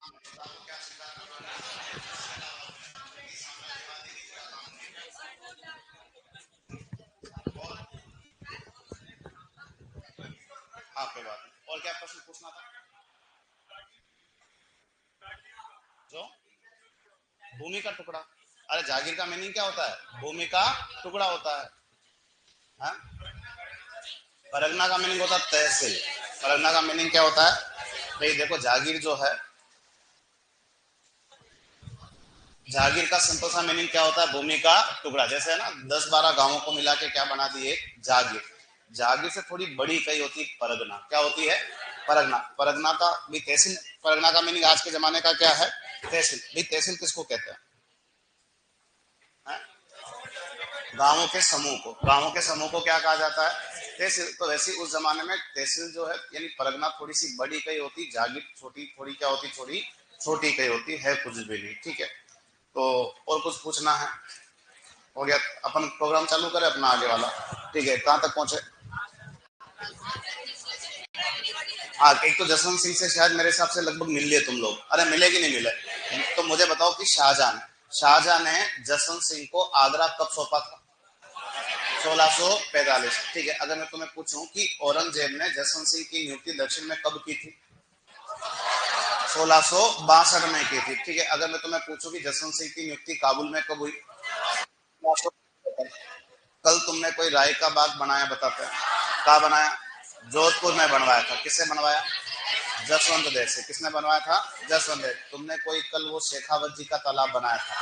हाँ कोई बात नहीं। और क्या प्रश्न पूछना था? जो भूमि का टुकड़ा। अरे जागीर का मीनिंग क्या होता है? भूमि का टुकड़ा होता है। हाँ? परगना का मीनिंग होता है तहसील। परगना का मीनिंग क्या होता है? भाई देखो जागीर जो है, जागीर का सिंपल सा मीनिंग क्या होता है? भूमि का टुकड़ा। जैसे है ना 10-12 गांवों को मिला के क्या बना दिए? जागीर। जागीर से थोड़ी बड़ी इकाई होती है परगना। क्या होती है? परगना। परगना का भी तहसील। परगना का मीनिंग आज के जमाने का क्या है? तहसील। भाई तहसील किसको कहते हैं? गांवों के समूह को। गांवों के समूह को क्या कहा जाता है? तहसील। तो वैसे उस जमाने में तहसील जो है यानी परगना थोड़ी सी बड़ी इकाई होती, जागीर छोटी थोड़ी क्या होती? थोड़ी छोटी इकाई होती है, कुछ भी नहीं। ठीक है। तो और कुछ पूछना है? हो गया। अपन प्रोग्राम चालू करें अपना आगे वाला। ठीक है, कहाँ तक पहुंचे? हाँ, एक तो जसवंत सिंह से शायद मेरे हिसाब से लगभग मिल लिए तुम लोग। अरे मिले कि नहीं मिले? तो मुझे बताओ कि शाहजहां ने जसवंत सिंह को आगरा कब सौंपा था? 1645। ठीक है। अगर मैं तुम्हें पूछूं कि औरंगजेब ने जसवंत सिंह की नियुक्ति दक्षिण में कब की थी? 1662 में की थी। ठीक है। अगर मैं तुम्हें पूछूं कि जसवंत सिंह की नियुक्ति काबुल में कब हुई? कल तुमने कोई राय का बाग बनाया, बताते हैं कहाँ बनाया? जोधपुर में बनवाया था। किससे बनवाया? जसवंत देव से। किसने बनवाया था? जसवंत देव। तुमने कोई कल वो शेखावत जी का तालाब बनाया था,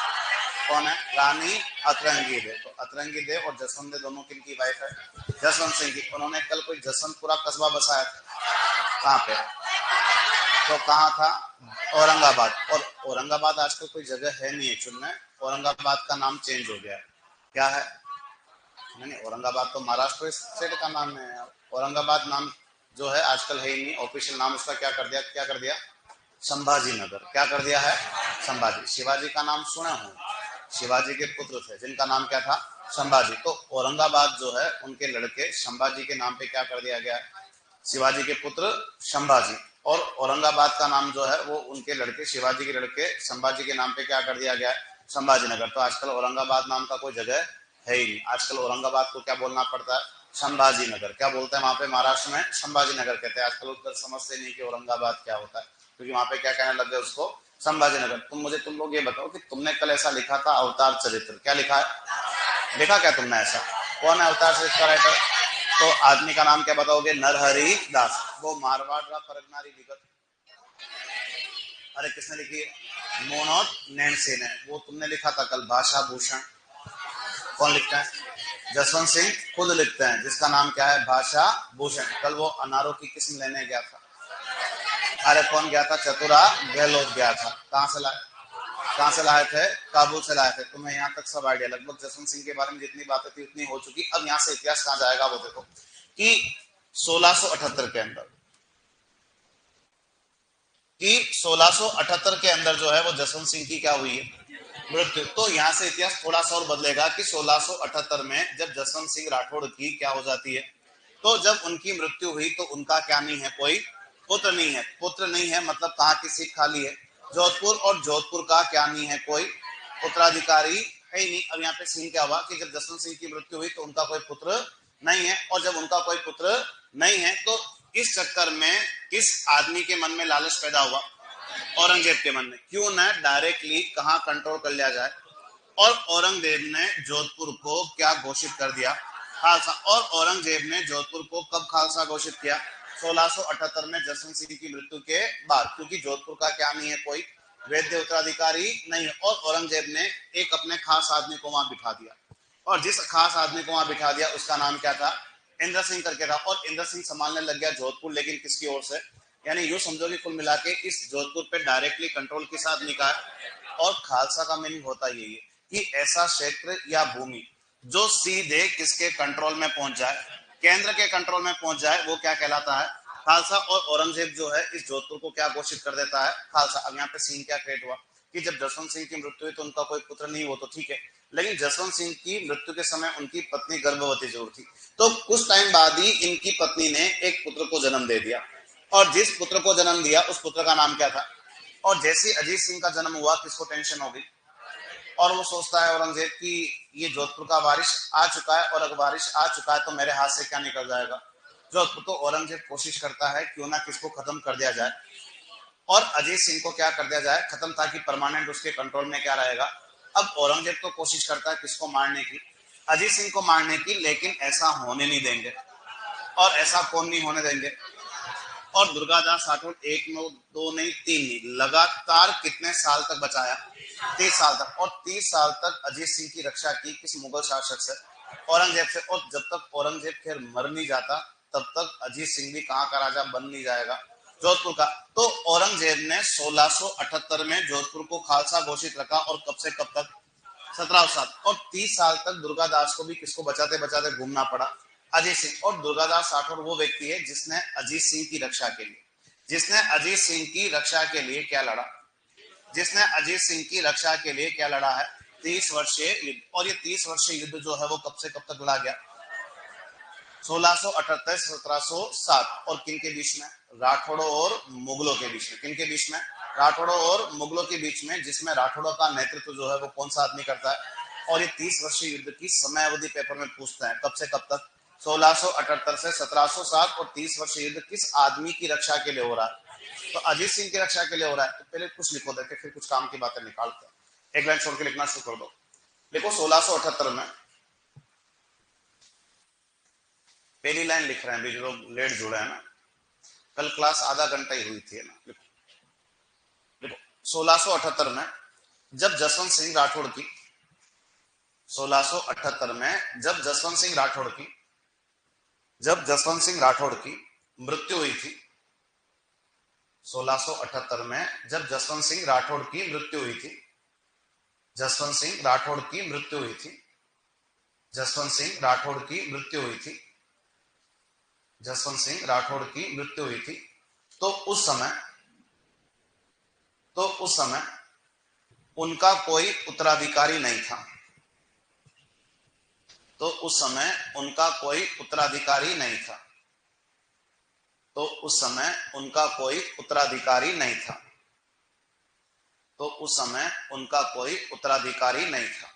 कौन है? रानी अतरंगी देव। तो अतरंगी देव और जसवंत देव दोनों किनकी वाइफ है? जसवंत सिंह की। उन्होंने कल कोई जसवंतपुरा कस्बा बसाया था, कहाँ पे? तो कहाँ था? औरंगाबाद। और औरंगाबाद आजकल कोई जगह है नहीं एक्चुअल में। औरंगाबाद का नाम चेंज हो गया है। क्या है? नहीं, औरंगाबाद तो महाराष्ट्र स्टेट का नाम है। औरंगाबाद नाम जो है आजकल है ही नहीं। ऑफिशियल नाम उसका क्या कर दिया? क्या कर दिया? संभाजी नगर। क्या कर दिया है? संभाजी। शिवाजी का नाम सुने हो? शिवाजी के पुत्र थे जिनका नाम क्या था? संभाजी। तो औरंगाबाद जो है उनके लड़के संभाजी के नाम पे क्या कर दिया गया? शिवाजी के पुत्र संभाजी। और औरंगाबाद का नाम जो है वो उनके लड़के शिवाजी के लड़के संभाजी के नाम पे क्या कर दिया गया? संभाजी नगर। तो आजकल औरंगाबाद नाम का कोई जगह है ही नहीं। आजकल औरंगाबाद को क्या बोलना पड़ता है? संभाजी नगर। क्या बोलते हैं वहां पे महाराष्ट्र में? संभाजी नगर कहते हैं। आजकल उधर समझते नहीं कि औरंगाबाद क्या होता है, क्योंकि वहां पे क्या कहने लग गए उसको? संभाजी नगर। तुम लोग ये बताओ कि तुमने कल ऐसा लिखा था अवतार चरित्र, क्या लिखा है? लिखा क्या तुमने ऐसा? कौन है अवतार चरित्र का राइटर? तो आदमी का नाम क्या बताओगे? नरहरि दास। वो मारवाड़ का परगनारी लिखत। अरे किसने लिखी है? मोनोत नैनसे ने। वो तुमने लिखा था कल भाषा भूषण। कौन लिखता है? जसवंत सिंह खुद लिखते हैं, जिसका नाम क्या है? भाषा भूषण। कल वो अनारों की किस्म लेने गया था। अरे कौन गया था? चतुरा गहलोत गया था। कहाँ से लाए? कहाँ से लाए थे? काबुल से लाए थे। तुम्हें यहाँ तक सब आइडिया। लगभग जसवंत सिंह के बारे में जितनी बातें थी उतनी हो चुकी। अब यहाँ से इतिहास कहाँ जाएगा वो देखो कि 1678 के अंदर, कि 1678 के अंदर जो है वो जसवंत सिंह की क्या हुई है? मृत्यु। तो यहाँ से इतिहास थोड़ा सा और बदलेगा कि 1678 में जब जसवंत सिंह राठौड़ की क्या हो जाती है, तो जब उनकी मृत्यु हुई तो उनका क्या नहीं है? कोई पुत्र नहीं है। पुत्र नहीं है मतलब कहाँ की सीट खाली है? जोधपुर। और जोधपुर का क्या नहीं है? कोई उत्तराधिकारी है ही नहीं। अब यहाँ पे सीन क्या हुआ कि जब जसवंत सिंह की मृत्यु हुई तो उनका कोई पुत्र नहीं है। और जब उनका कोई पुत्र नहीं है तो इस चक्कर में किस आदमी के मन में लालच पैदा हुआ? औरंगजेब के मन में। क्यों न डायरेक्टली कहाँ कंट्रोल कर लिया जाए? और औरंगजेब ने जोधपुर को क्या घोषित कर दिया? खालसा। और औरंगजेब ने जोधपुर को कब खालसा घोषित किया? 1678 में जसवंत सिंह की मृत्यु के बाद, क्योंकि जोधपुर का क्या नहीं है? कोई वैद्य उत्तराधिकारी नहीं है। और औरंगजेब ने एक अपने खास आदमी को वहां बिठा दिया। और जिस खास आदमी को वहां बिठा दिया उसका नाम क्या था? इंद्र सिंह करके था। और इंद्र सिंह संभालने लग गया जोधपुर, लेकिन किसकी ओर से? यानी यूं समझो कि कुल मिला के इस जोधपुर पे डायरेक्टली कंट्रोल किस आदमी का है? और खालसा का मीनिंग होता यही है कि ऐसा क्षेत्र या भूमि जो सीधे किसके कंट्रोल में पहुंच जाए? केंद्र के कंट्रोल में पहुंच जाए, वो क्या कहलाता है? खालसा। और औरंगजेब जो है इस जोधपुर को क्या घोषित कर देता है? खालसा। अब यहाँ पे सीन क्या क्रिएट हुआ कि जब जसवंत सिंह की मृत्यु हुई तो उनका कोई पुत्र नहीं, वो तो ठीक है, लेकिन जसवंत सिंह की मृत्यु के समय उनकी पत्नी गर्भवती जरूर थी। तो कुछ टाइम बाद ही इनकी पत्नी ने एक पुत्र को जन्म दे दिया। और जिस पुत्र को जन्म दिया उस पुत्र का नाम क्या था? और जैसे अजीत सिंह का जन्म हुआ किसको टेंशन हो गई, और वो सोचता है औरंगजेब कि ये जोधपुर का वारिस आ चुका है, और अगर वारिस आ चुका है तो मेरे हाथ से क्या निकल जाएगा जोधपुर। तो औरंगजेब कोशिश करता है क्यों ना किसको खत्म कर दिया जाए, और अजीत सिंह को क्या कर दिया जाए खत्म, ताकि परमानेंट उसके कंट्रोल में क्या रहेगा। अब औरंगजेब तो कोशिश करता है किसको मारने की, अजीत सिंह को मारने की, लेकिन ऐसा होने नहीं देंगे। और ऐसा कौन नहीं होने देंगे, और दुर्गादास राठौड़ एक नहीं दो नहीं तीन नहीं लगातार कितने साल तक बचाया, 30 साल तक। और 30 साल तक अजीत सिंह की रक्षा की किस मुगल शासक से, औरंगजेब से। और जब तक औरंगजेब खैर मर नहीं जाता तब तक अजीत सिंह भी कहाँ का राजा बन नहीं जाएगा, जोधपुर का। तो औरंगजेब ने 1678 में जोधपुर को खालसा घोषित रखा, और कब से कब तक, 17 साल। और 30 साल तक दुर्गादास को भी किसको बचाते बचाते घूमना पड़ा, अजीत सिंह। और दुर्गादास राठौड़ वो व्यक्ति है जिसने अजीत सिंह की रक्षा के लिए, जिसने अजीत सिंह की रक्षा के लिए क्या लड़ा, जिसने अजीत सिंह की रक्षा के लिए क्या लड़ा है, 30 वर्षीय युद्ध। और ये 30 वर्षीय युद्ध जो है वो कब से कब तक लड़ा गया, 1678 1707। और किन के बीच में, राठौड़ों और मुगलों के बीच में। किन के बीच में, राठौड़ों और मुगलों के बीच में, जिसमें राठौड़ों का नेतृत्व जो है वो कौन सा आदमी करता है। और ये 30 वर्षीय युद्ध की समय अवधि पेपर में पूछता है, कब से कब तक, 1678 से 1707। और 30 वर्षीय युद्ध किस आदमी की रक्षा के लिए हो रहा है, तो अजीत सिंह की रक्षा के लिए हो रहा है। तो पहले कुछ लिखो देखे, फिर कुछ काम की बातें निकालते हैं। एक लाइन छोड़ के लिखना शुरू कर दो। लिखो 1678 में, पहली लाइन लिख रहे हैं भी, जो लोग लेट जुड़े हैं ना, कल क्लास आधा घंटा ही हुई थी ना। लिखो लिखो 1678 में जब जसवंत सिंह राठौड़ की, 1678 में जब जसवंत सिंह राठौड़ की, जब जसवंत सिंह राठौड़ की मृत्यु हुई थी, 1678 में जब जसवंत सिंह राठौड़ की मृत्यु हुई थी, जसवंत सिंह राठौड़ की मृत्यु हुई थी, जसवंत सिंह राठौड़ की मृत्यु हुई थी, जसवंत सिंह राठौड़ की मृत्यु हुई थी। तो उस समय उनका कोई उत्तराधिकारी नहीं था। तो उस समय उनका कोई उत्तराधिकारी नहीं था। तो उस समय उनका कोई उत्तराधिकारी नहीं था। तो उस समय उनका कोई उत्तराधिकारी नहीं था।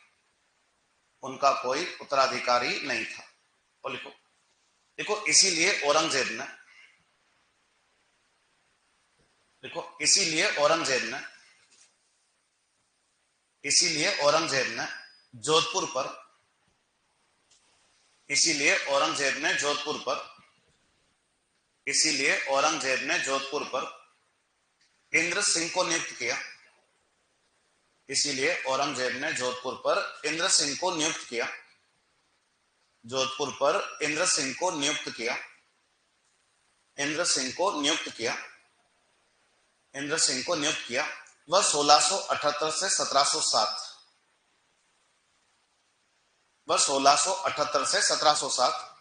उनका कोई उत्तराधिकारी नहीं था। और लिखो, देखो इसीलिए औरंगजेब ने, देखो इसीलिए औरंगजेब ने जोधपुर पर, इसीलिए औरंगजेब ने जोधपुर पर, इसीलिए औरंगजेब ने जोधपुर पर इंद्र सिंह को नियुक्त किया। इसीलिए औरंगजेब ने जोधपुर पर इंद्र सिंह को नियुक्त किया। जोधपुर पर इंद्र सिंह को नियुक्त किया। इंद्र सिंह को नियुक्त किया। इंद्र सिंह को नियुक्त किया। वह 1678 से 1707, वह 1678 से 1707,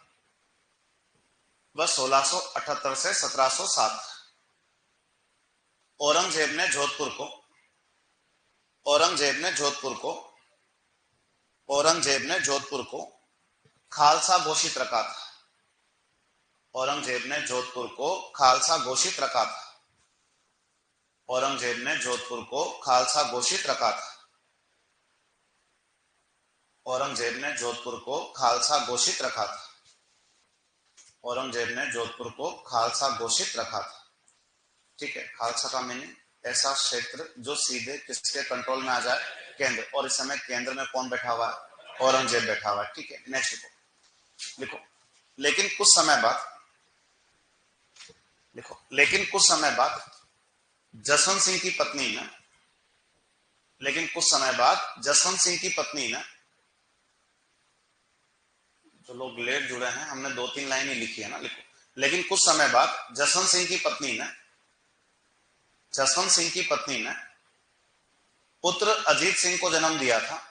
वह 1678 से 1707 औरंगजेब ने जोधपुर को, औरंगजेब ने जोधपुर को, औरंगजेब ने जोधपुर को खालसा घोषित रखा था। औरंगजेब ने जोधपुर को खालसा घोषित रखा था। औरंगजेब ने जोधपुर को खालसा घोषित रखा था। औरंगजेब ने जोधपुर को खालसा घोषित रखा था। औरंगजेब ने जोधपुर को खालसा घोषित रखा था। ठीक है, खालसा का मीनिंग ऐसा क्षेत्र जो सीधे किसके कंट्रोल में आ जाए, केंद्र। और इस समय केंद्र में कौन बैठा हुआ है, औरंगजेब बैठा हुआ है। ठीक है, नेक्स्ट लिखो, लिखो लेकिन कुछ समय बाद, लिखो लेकिन कुछ समय बाद जसवंत सिंह की पत्नी ने, लेकिन कुछ समय बाद जसवंत सिंह की पत्नी ने, जो लोग लेट जुड़े हैं हमने 2-3 लाइन ही लिखी है ना, लिखो लेकिन कुछ समय बाद जसवंत सिंह की पत्नी ने, जसवंत सिंह की पत्नी ने पुत्र अजीत सिंह को जन्म दिया था।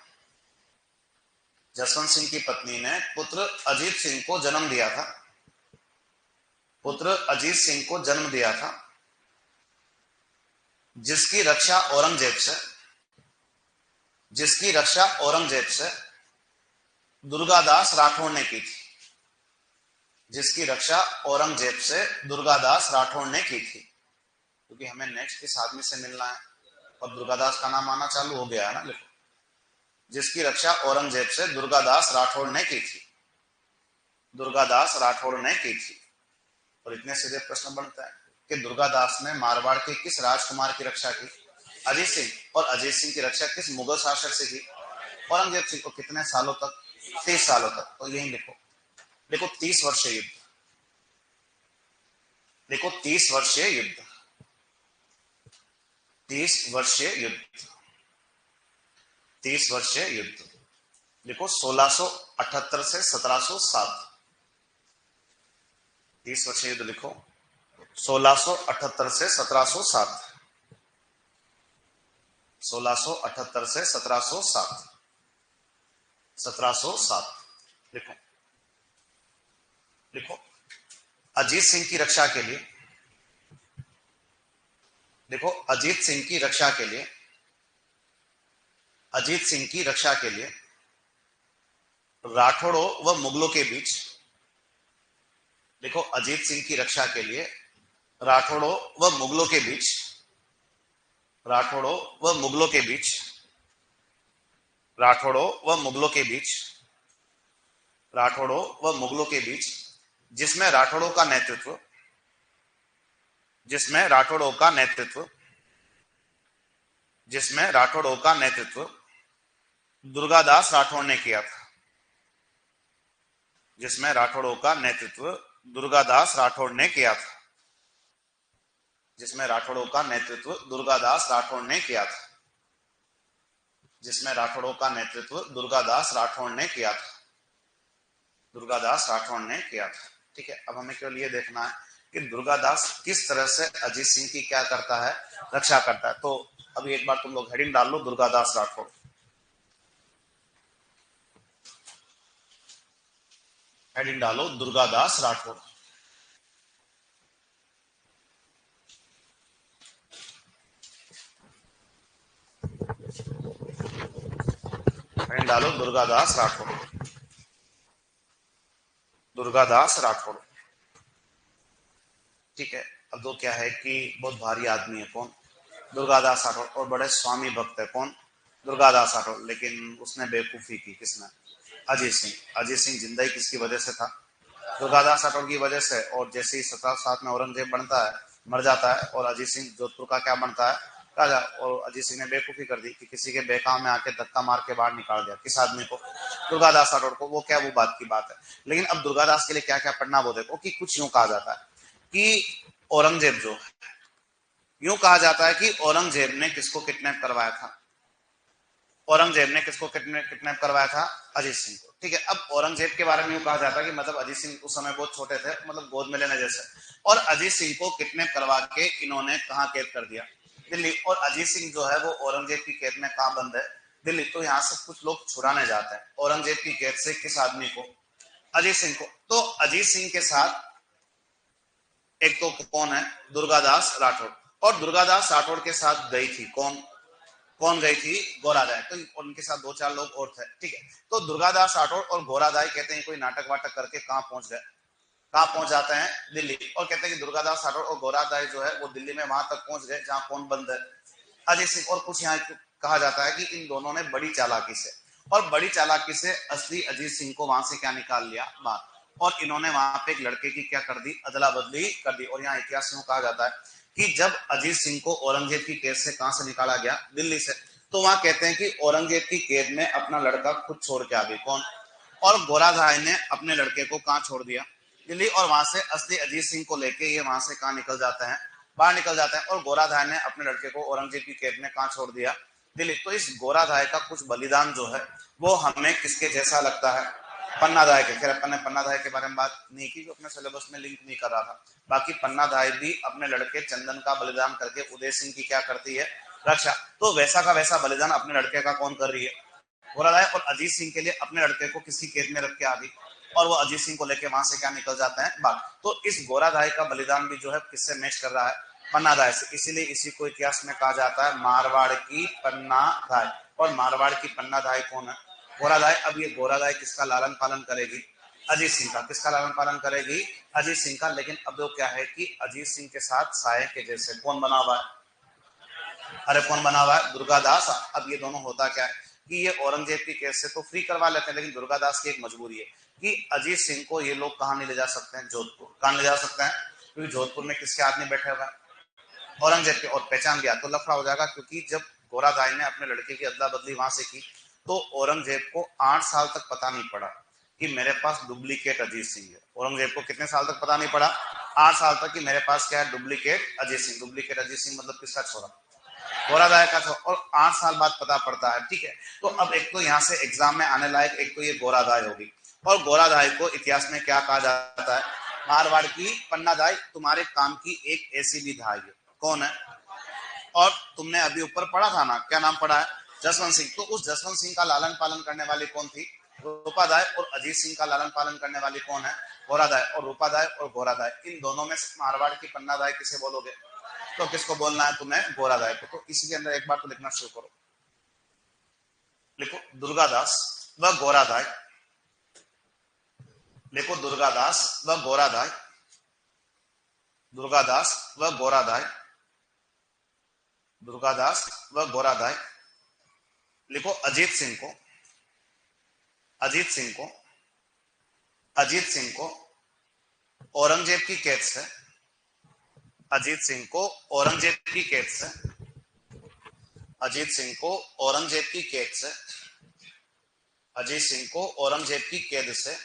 जसवंत सिंह की पत्नी ने पुत्र अजीत सिंह को जन्म दिया था। पुत्र अजीत सिंह को जन्म दिया था, जिसकी रक्षा औरंगजेब से, जिसकी रक्षा औरंगजेब से दुर्गादास राठौड़ ने की थी। जिसकी रक्षा औरंगजेब से दुर्गादास राठौड़ ने की थी। क्योंकि हमें नेक्स्ट किस आदमी से मिलना है, और दुर्गादास का नाम आना चालू हो गया है ना, लिखो। जिसकी रक्षा औरंगजेब से दुर्गादास राठौड़ ने की थी, दुर्गादास राठौड़ ने की थी। और इतने सीधे प्रश्न बनता है कि दुर्गादास ने मारवाड़ के किस राजकुमार की रक्षा की? अजीत सिंह। और अजीत सिंह की रक्षा किस मुगल शासक से की? औरंगजेब सिंह। को कितने सालों तक? 30 सालों तक। तो यही लिखो, देखो 30 वर्षीय युद्ध, देखो 30 वर्षीय युद्ध, 30 वर्षीय युद्ध, 30 वर्षीय युद्ध। देखो 1678 से 1707, 30 वर्षीय युद्ध लिखो, 1678 से 1707, 1678 से 1707, 1707 लिखो, लिखो। अजीत सिंह की रक्षा के लिए, देखो अजीत सिंह की रक्षा के लिए, अजीत सिंह की रक्षा के लिए राठौड़ों व मुगलों के बीच, देखो अजीत सिंह की रक्षा के लिए राठौड़ों व मुगलों के बीच, राठौड़ों व मुगलों के बीच, राठौड़ों व मुगलों के बीच, राठौड़ों व मुगलों के बीच, जिसमें राठौड़ों का नेतृत्व, जिसमें राठौड़ों का नेतृत्व, जिसमें राठौड़ों का नेतृत्व दुर्गादास राठौड़ ने किया था, जिसमें राठौड़ों का नेतृत्व दुर्गादास राठौड़ ने किया था, जिसमें राठौड़ों का नेतृत्व दुर्गादास राठौड़ ने किया था, जिसमें राठौड़ों का नेतृत्व दुर्गादास राठौड़ ने किया था, दुर्गादास राठौड़ ने किया था। ठीक है, अब हमें केवल ये देखना है कि दुर्गादास किस तरह से अजीत सिंह की क्या करता है, रक्षा करता है। तो अभी एक बार तुम लोग हेडिंग डाल लो, दुर्गादास राठौड़, हेडिंग डालो दुर्गादास राठौड़, हेडिंग डालो दुर्गादास राठौड़, दुर्गादास राठौड़। ठीक है, अब तो क्या है कि बहुत भारी आदमी है, कौन? दुर्गादास राठौड़। और बड़े स्वामी भक्त है, कौन? दुर्गादास राठौड़। लेकिन उसने बेवकूफी की, किसने? अजीत सिंह। अजीत सिंह जिंदा ही किसकी वजह से था? दुर्गादास राठौड़ की वजह से। और जैसे ही 1707 में औरंगजेब बनता है, मर जाता है, और अजीत सिंह जोधपुर का क्या बनता है? राजा। और अजीत सिंह ने बेवकूफी कर दी कि किसी के बेकाम में आके धक्का मार के बाहर निकाल दिया। किस आदमी को? दुर्गादास राठौड़ को। वो क्या, वो बात की बात है। लेकिन अब दुर्गादास के लिए क्या क्या पढ़ना, वो देखो कि कुछ यूं कहा जाता है कि औरंगजेब जो, यूं कहा जाता है कि औरंगजेब ने किसको किडनैप करवाया था? औरंगजेब ने किसको किडनैप करवाया था? अजीत सिंह को। ठीक है, अब औरंगजेब के बारे में यूं कहा जाता है कि मतलब अजीत सिंह उस समय बहुत छोटे थे, मतलब गोद में लेने जैसे। और अजीत सिंह को किडनैप करवा के इन्होंने कहां कैद कर दिया? दिल्ली। और अजीत सिंह जो है वो औरंगजेब की कैद में कहां बंद है? दिल्ली। तो यहाँ से कुछ लोग छुड़ाने जाते हैं औरंगजेब की कैद से किस आदमी को? अजीत सिंह को। तो अजीत सिंह के साथ एक तो कौन है? दुर्गादास राठौड़। और दुर्गादास राठौड़ के साथ गई थी कौन? कौन गई थी? गोरादाई। तो उनके साथ दो चार लोग और थे। ठीक है, तो दुर्गादास राठौड़ और गोरादाई कहते हैं कोई नाटक वाटक करके कहां पहुंच गए? कहां पहुंच जाते हैं? दिल्ली। और कहते हैं कि दुर्गादास राठौड़ और गोरादाई जो है वो दिल्ली में वहां तक पहुंच गए जहां कौन बंद है? अजय सिंह। और कुछ यहाँ कहा जाता है कि इन दोनों ने बड़ी चालाकी से, और बड़ी चालाकी से असली अजीत सिंह को वहां से क्या निकाल लिया? बात। और इन्होंने वहां पे एक लड़के की क्या कर दी? अदला बदली कर दी। और यहाँ इतिहास में कहा जाता है कि जब अजीत सिंह को औरंगजेब की कैद से कहां से निकाला गया? दिल्ली से। तो वहां कहते हैं कि औरंगजेब की कैद में अपना लड़का खुद छोड़ के आ गई, कौन? और गोराधाय ने अपने लड़के को कहां छोड़ दिया? दिल्ली। और वहां से असली अजीत सिंह को लेके ये वहां से कहां निकल जाते हैं? बाहर निकल जाते हैं। और गोराधाय ने अपने लड़के को औरंगजेब की कैद में कहां छोड़ दिया? दिल्ली। तो इस गोराधाय का कुछ बलिदान जो है वो हमें किसके जैसा लगता है? पन्नाधाय के। खैर अपन ने पन्नाधाय के बारे में बात नहीं की, जो अपने सिलेबस में लिंक नहीं कर रहा था। बाकी पन्नाधाय भी अपने लड़के चंदन का बलिदान करके उदय सिंह की क्या करती है? रक्षा। तो वैसा का वैसा बलिदान अपने लड़के का कौन कर रही है? गोराधाय। और अजीत सिंह के लिए अपने लड़के को किसी कैद में रख के आ गई, और वो अजीत सिंह को लेके वहां से क्या निकल जाते हैं? बाग। तो इस गोराधाय का बलिदान भी जो है किससे मैच कर रहा है? पन्नाधाय से। इसीलिए इसी को इतिहास में कहा जाता है मारवाड़ की पन्नाधाय। और मारवाड़ की पन्नाधाय कौन है? गोराधाय। अब ये गोराधाय किसका लालन पालन करेगी? अजीत सिंह का। किसका लालन पालन करेगी? अजीत सिंह का। लेकिन अब वो क्या है कि अजीत सिंह के साथ साये के जैसे कौन बना हुआ है? अरे कौन बना हुआ है? दुर्गादास। अब ये दोनों होता क्या है कि ये औरंगजेब की केस से तो फ्री करवा लेते हैं, लेकिन दुर्गादास की एक मजबूरी है कि अजीत सिंह को ये लोग कहाँ नहीं ले जा सकते हैं? जोधपुर। कहाँ ले जा सकते हैं? क्योंकि जोधपुर में किसके आदमी बैठे हुए हैं? औरंगजेब के। और पहचान गया तो लफड़ा हो जाएगा, क्योंकि जब गोरादाई ने अपने लड़के की अदला बदली वहां से की तो औरंगजेब को 8 साल तक पता नहीं पड़ा कि मेरे पास डुप्लीकेट अजीत सिंह है। औरंगजेब को कितने साल तक पता नहीं पड़ा? 8 साल तक कि मेरे पास क्या है? डुप्लीकेट अजीत सिंह। डुप्लीकेट अजीत सिंह मतलब किसका छोरा? गोरादाय का छोरा। और 8 साल बाद पता पड़ता है। ठीक है, तो अब एक तो यहाँ से एग्जाम में आने लायक एक तो ये गोरादाय होगी, और गोरादाय को इतिहास में क्या कहा जाता है? मारवाड़ की पन्नादाई। तुम्हारे काम की एक ऐसी भी धाई है। कौन है? और तुमने अभी ऊपर पढ़ा था ना, क्या नाम पढ़ा है? जसवंत सिंह। तो उस जसवंत सिंह का लालन पालन करने वाली कौन थी? रूपादाय। और अजीत सिंह का लालन पालन करने वाली कौन है? गोरादाय। और रूपादाय और गोरादाय, इन दोनों में मारवाड़ की पन्नादाय किसे बोलोगे? तो किसको बोलना है तुम्हें? गोरादाय को। तो इसी के अंदर एक बार तो लिखना शुरू करो। लिखो दुर्गादास व गोरादाय। लिखो दुर्गादास व गोरादाय। दुर्गादास व गोरादाय। दुर्गादास व गोरादाय। लिखो अजीत सिंह को। अजीत सिंह को। अजीत सिंह को औरंगजेब की कैद से। अजीत सिंह को औरंगजेब की कैद से। अजीत सिंह को औरंगजेब की कैद से। अजीत सिंह को औरंगजेब की कैद से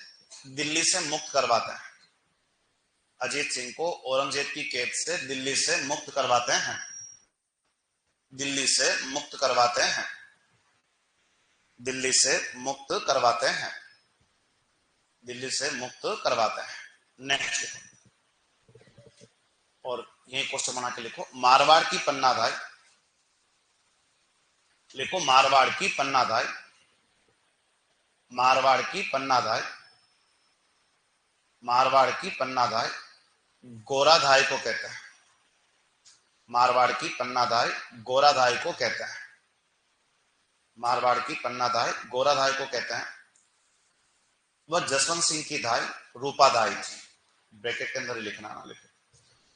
दिल्ली से मुक्त करवाते हैं। अजीत सिंह को औरंगजेब की कैद से दिल्ली से मुक्त करवाते हैं। दिल्ली से मुक्त करवाते हैं। दिल्ली से मुक्त करवाते हैं। दिल्ली से मुक्त करवाते हैं। नेक्स्ट, और यही क्वेश्चन बना के लिखो मारवाड़ की पन्नादाई। लिखो मारवाड़ की पन्नादाई। मारवाड़ की पन्नादाई। मारवाड़ की पन्नादाई गोराधाई को कहते हैं। मारवाड़ की पन्नादाई गोराधाई को कहते हैं। मारवाड़ की पन्नादाई गोराधाई को कहते हैं। वह जसवंत सिंह की धाई रूपाधाई थी। ब्रैकेट के अंदर ही लिखना ना लिखो।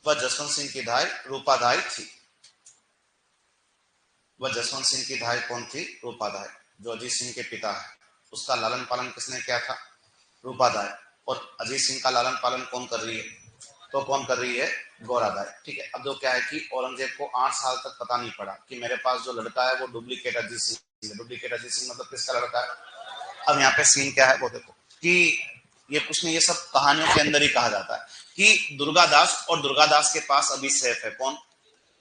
वह जसवंत सिंह की धाई रूपाधाई थी। वह जसवंत सिंह की धाई कौन थी? रूपाधाई। जो अजीत सिंह के पिता है, उसका लालन पालन किसने किया था? रूपाधाई। और अजीत सिंह का लालन पालन कौन कर रही है? तो कौन कर रही है? गोराधाई। ठीक है, अब जो क्या है कि औरंगजेब को 8 साल तक पता नहीं पड़ा कि मेरे पास जो लड़का है वो डुप्लीकेट अजीत सिंह है। डुप्लीकेट अजीत सिंह मतलब किसका लड़का है? अब यहाँ पे सीन क्या है वो देखो कि ये कुछ नहीं, ये सब कहानियों के अंदर ही कहा जाता है कि दुर्गादास, और दुर्गादास के पास अभी सेफ है कौन?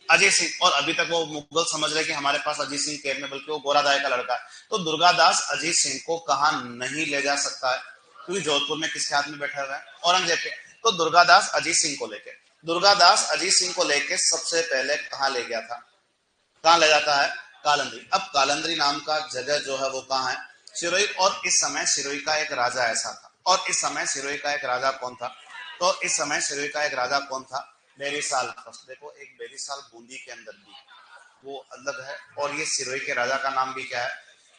अजीत सिंह। और अभी तक वो मुगल समझ रहे कि हमारे पास अजीत सिंह कैद में, बल्कि वो गोरादाय का लड़का है। तो दुर्गादास अजीत सिंह को कहां नहीं ले जा सकता है? क्योंकि जोधपुर में किसके हाथ में बैठा हुआ है? औरंगजेब के। तो दुर्गादास अजीत सिंह को लेके, दुर्गादास अजीत सिंह को लेके सबसे पहले कहां ले गया था? कहां ले जाता है? कालंद्री। अब कालंद्री नाम का जगह जो है वो कहां है? सिरोही। और इस समय सिरोही का एक राजा ऐसा था। और इस समय सिरोही का एक राजा कौन था? तो इस समय सिरोही का एक राजा कौन था? बेरीसाल। देखो, एक बेरीसाल बूंदी के अंदर भी वो अलग है, और ये सिरोही के राजा का नाम भी क्या है?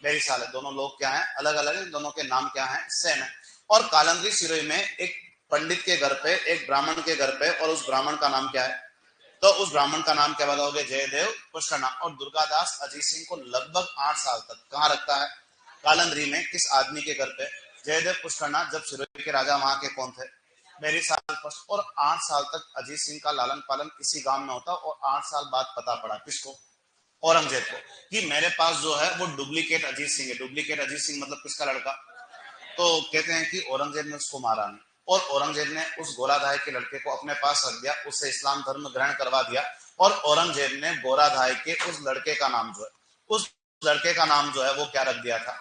बेरीसाल है। दोनों लोग क्या है? अलग अलग है। दोनों के नाम क्या है? सेम है। और कालंद्री सिरोही में एक पंडित के घर पे, एक ब्राह्मण के घर पे, और उस ब्राह्मण का नाम क्या है? तो उस ब्राह्मण का नाम क्या बताओगे? जयदेव पुष्करना। और दुर्गादास अजीत सिंह को लगभग 8 साल तक कहां रखता है? कालंद्री में। किस आदमी के घर पे? जयदेव पुष्करना। जब सिरोही के राजा वहां के कौन थे? बेरीसाल फर्स्ट। और 8 साल तक अजीत सिंह का लालन पालन इसी गांव में होता, और 8 साल बाद पता पड़ा किसको? औरंगजेब को, कि मेरे पास जो है वो डुप्लीकेट अजीत सिंह है। डुप्लीकेट अजीत सिंह मतलब किसका लड़का? तो कहते हैं कि औरंगजेब ने उसको मारा नहीं, और औरंगजेब ने उस गोराधाय के लड़के को अपने पास रख दिया, उससे इस्लाम धर्म ग्रहण करवा दिया। और औरंगजेब ने गोराधाय के उस लड़के का नाम जो है, उस लड़के का नाम जो है वो क्या रख दिया था?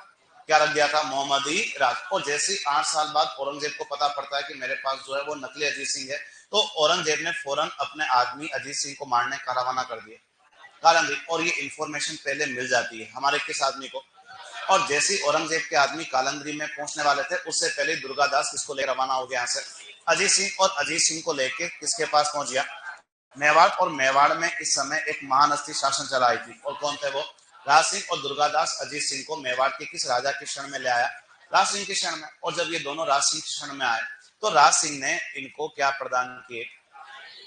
क्या रख दिया था? मोहम्मदी राज। और जैसे 8 साल बाद औरंगजेब को पता पड़ता है कि मेरे पास जो है वो नकली अजीत सिंह है, तो औरंगजेब ने फौरन अपने आदमी अजीत सिंह को मारने का रवाना कर दिया कालंदी। और ये इंफॉर्मेशन पहले मिल जाती है हमारे किस आदमी को? और जैसे औरंगजेब के आदमी कालंद्री में पहुंचने वाले थे, उससे पहले दुर्गादास किसको लेकर रवाना हो गया यहाँ से? अजीत सिंह। और अजीत सिंह को लेके किसके पास पहुंच गया? मेवाड़। और मेवाड़ में इस समय एक महान हस्ती शासन चलाई थी, और कौन थे वो? राज सिंह। और दुर्गादास अजीत सिंह को मेवाड़ के किस राजा के शरण में ले आया? राज सिंह के शरण में। और जब ये दोनों राज सिंह के शरण में आए, तो राज सिंह ने इनको क्या प्रदान किए?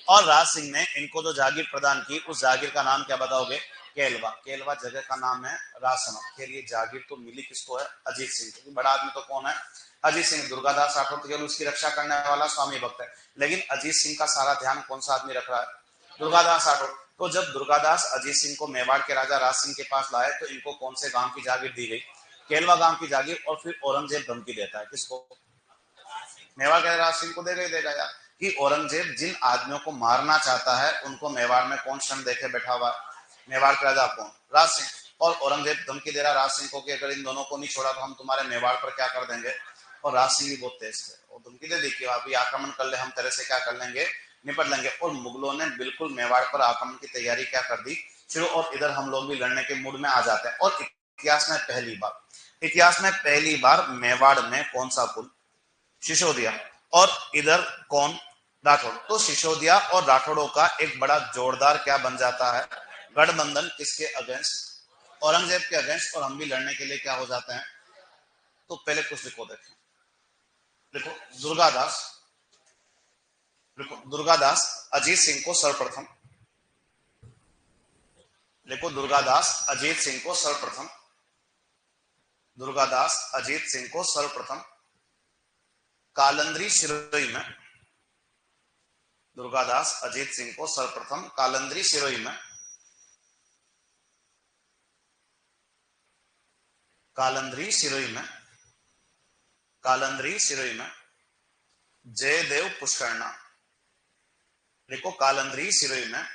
और राज सिंह ने इनको जो जागीर प्रदान की, उस जागीर का नाम क्या बताओगे? केलवा, केलवा जगह का नाम है रासना। फिर ये जागीर तो मिली किसको है? अजीत सिंह, क्योंकि बड़ा आदमी तो कौन है? अजीत सिंह। दुर्गादास राठौर तो केवल उसकी रक्षा करने वाला स्वामी भक्त है, लेकिन अजीत सिंह का सारा ध्यान कौन सा आदमी रख रहा है? दुर्गादास राठौर। तो जब दुर्गादास अजीत सिंह को मेवाड़ के राजा राज सिंह के पास लाए तो इनको कौन से गांव की जागीर दी गई? केलवा गांव की जागीर। और फिर औरंगजेब धमकी देता है किसको? मेवाड़ के राज सिंह को देगा ही देगा यार, कि औरंगजेब जिन आदमियों को मारना चाहता है उनको मेवाड़ में कौन क्षण देखे बैठा हुआ है? मेवाड़ का राजा कौन? राज सिंह। और औरंगजेब धमकी दे रहा राज सिंह को कि अगर इन दोनों को नहीं छोड़ा तो हम तुम्हारे मेवाड़ पर क्या कर देंगे। और राज सिंह भी बहुत तेज थे, और धमकी दे दी कि अभी आक्रमण कर ले, हम तेरे से क्या कर लेंगे? निपट लेंगे। और मुगलों ने बिल्कुल मेवाड़ पर आक्रमण की तैयारी क्या कर दी शुरू, और इधर हम लोग भी लड़ने के मूड में आ जाते हैं। और इतिहास में पहली बार मेवाड़ में कौन सा कुल? सिसोदिया। और इधर कौन? राठौड़। तो सिसोदिया और राठौड़ों का एक बड़ा जोरदार क्या बन जाता है? गठबंधन। किसके अगेंस्ट? औरंगजेब के अगेंस्ट। और हम भी लड़ने के लिए क्या हो जाते हैं? तो पहले कुछ लिखो, देखें, देखो दुर्गादास, देखो दुर्गादास अजीत सिंह को सर्वप्रथम, देखो दुर्गादास अजीत सिंह को सर्वप्रथम, दुर्गादास अजीत सिंह को सर्वप्रथम कालंद्री सिरोही में, दुर्गादास अजीत सिंह को सर्वप्रथम कालंद्री सिरोही में, कालंद्री सिरोही में, कालंद्री सिरोही में जयदेव पुष्करना, देखो कालंद्री सिरोही में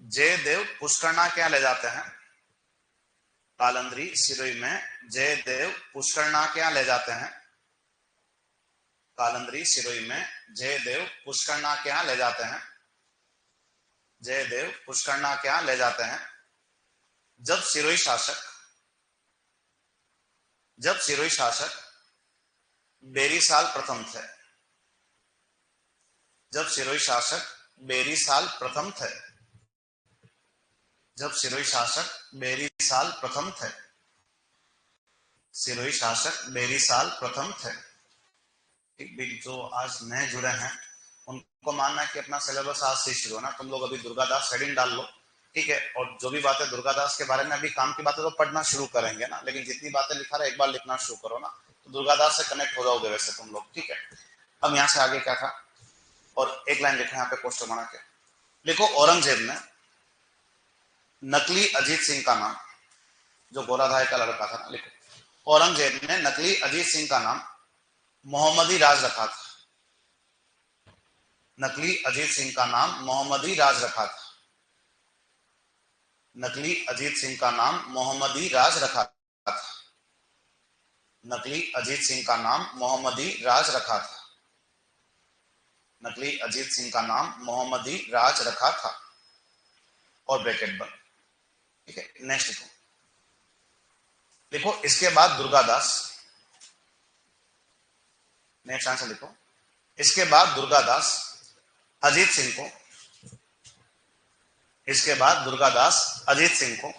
जयदेव पुष्करना क्या ले जाते हैं? कालंद्री सिरोही में जयदेव पुष्करना क्या ले जाते हैं? कालंद्री सिरोही में जयदेव पुष्करना क्या ले जाते हैं? जयदेव पुष्करना क्या ले जाते हैं? जब सिरोही शासक बेरीसाल प्रथम थे, जब सिरोही शासक बेरीसाल प्रथम थे, जब सिरोही शासक बेरीसाल प्रथम थे, सिरोही शासक बेरीसाल प्रथम थे। जो आज नए जुड़े हैं उनको मानना है कि अपना सिलेबस आज से शुरू होना, तुम लोग अभी दुर्गादास हेडिंग डाल लो, ठीक है। और जो भी बातें दुर्गादास के बारे में, अभी काम की बातें तो पढ़ना शुरू करेंगे ना, लेकिन जितनी बातें लिखा रहा एक बार लिखना शुरू करो ना, तो दुर्गादास से कनेक्ट हो जाओगे वैसे तुम लोग, ठीक है। अब यहाँ से आगे क्या था? और एक लाइन लिखा यहाँ पे पोस्टर बना के, देखो औरंगजेब ने नकली अजीत सिंह का नाम, जो गोराधाय का लड़का था ना, लिखो औरंगजेब ने नकली अजीत सिंह का नाम मोहम्मदी राज रखा था, नकली अजीत सिंह का नाम मोहम्मदी राज रखा था, नकली अजीत सिंह का नाम मोहम्मदी राज रखा था, नकली अजीत सिंह का नाम मोहम्मदी राज रखा था, नकली अजीत सिंह का नाम मोहम्मदी राज रखा था। और ब्रैकेट बंद, ठीक है। नेक्स्ट लिखो, देखो इसके बाद दुर्गादास, नेक्स्ट आंसर लिखो, इसके बाद दुर्गादास अजीत सिंह को, इसके बाद दुर्गादास अजीत सिंह को,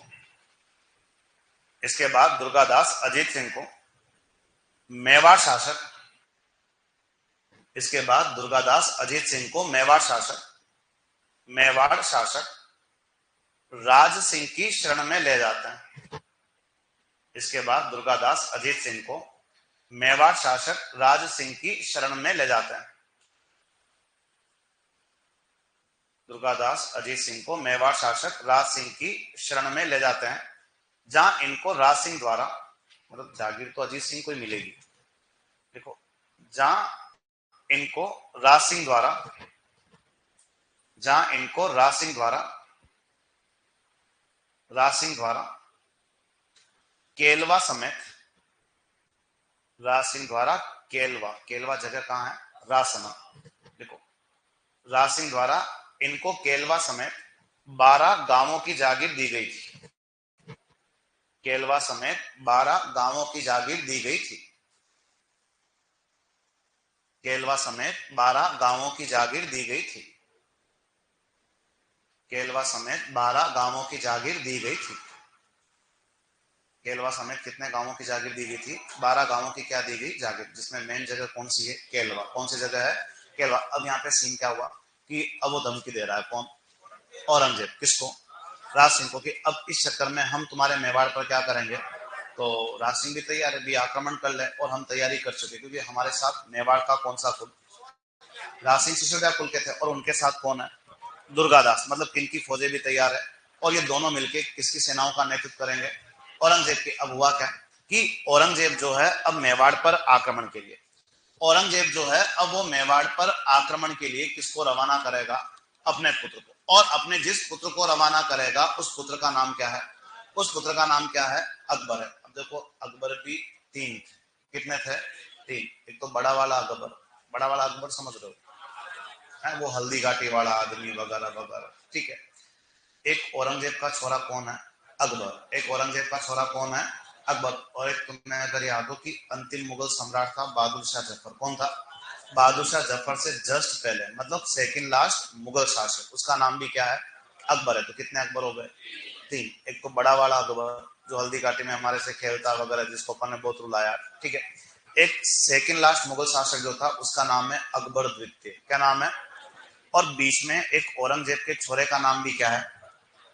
इसके बाद दुर्गादास अजीत सिंह को मेवाड़ शासक, इसके बाद दुर्गादास अजीत सिंह को मेवाड़ शासक राज सिंह की शरण में ले जाते हैं। इसके बाद दुर्गादास अजीत सिंह को मेवाड़ शासक राज सिंह की शरण में ले जाते हैं। दुर्गादास अजीत सिंह को मेवाड़ शासक राज सिंह की शरण में ले जाते हैं, जहां इनको राज सिंह द्वारा, मतलब जागीर तो अजीत सिंह को ही मिलेगी, देखो जहां इनको राज सिंह द्वारा, जहां इनको राज सिंह द्वारा केलवा समेत, राज सिंह द्वारा केलवा, केलवा जगह कहां है? रासना, देखो राज सिंह द्वारा इनको केलवा समेत 12 गांवों की जागीर दी गई थी, केलवा समेत 12 गांवों की जागीर दी गई थी, केलवा समेत 12 गांवों की जागीर दी गई थी, केलवा समेत 12 गांवों की जागीर दी गई थी, केलवा समेत कितने गांवों की जागीर दी गई थी? 12 गांवों की क्या दी गई? जागीर, जिसमें मेन जगह कौन सी है? केलवा। कौन सी जगह है? केलवा। अब यहाँ पे सीन क्या हुआ कि अब वो धमकी दे रहा है, कौन? औरंगजेब। किसको? राज सिंह को कि अब इस चक्कर में हम तुम्हारे मेवाड़ पर क्या करेंगे। तो राज सिंह भी तैयार है, भी आक्रमण कर ले, और हम तैयारी कर चुके क्योंकि हमारे साथ मेवाड़ का कौन सा कुल, राज सिंह सिसोदिया कुल के थे, और उनके साथ कौन है, दुर्गादास, मतलब किनकी फौजें भी तैयार है, और ये दोनों मिलके किसकी सेनाओं का नेतृत्व करेंगे, औरंगजेब की। अब हुआ क्या कि औरंगजेब जो है अब मेवाड़ पर आक्रमण के लिए, औरंगजेब जो है अब वो मेवाड़ पर आक्रमण के लिए किसको रवाना करेगा, अपने पुत्र को, और अपने जिस पुत्र को रवाना करेगा उस पुत्र का नाम क्या है, उस पुत्र का नाम क्या है, अकबर है। अब देखो अकबर भी तीन, कितने थे, तीन। एक तो बड़ा वाला अकबर, बड़ा वाला अकबर समझ रहे हो, है वो हल्दी घाटी वाला आदमी वगैरह वगैरह, ठीक है। एक औरंगजेब का छोरा कौन है, अकबर। एक औरंगजेब का छोरा कौन है, अकबर। और एक तुम्हें अगर याद हो कि अंतिम मुगल सम्राट था बहादुर शाह जफर, कौन था, बहादुर शाह जफर से जस्ट पहले, मतलब सेकंड लास्ट मुगल शासक, उसका नाम भी क्या है, अकबर है। तो कितने अकबर हो गए, तीन। एक तो बड़ा वाला अकबर जो हल्दी घाटी में हमारे से खेलता वगैरह, जिसको अपन ने बहुत रुलाया, ठीक है। एक सेकंड लास्ट मुगल शासक जो था उसका नाम है अकबर द्वितीय, क्या नाम है, और बीच में एक औरंगजेब के छोरे का नाम भी क्या है,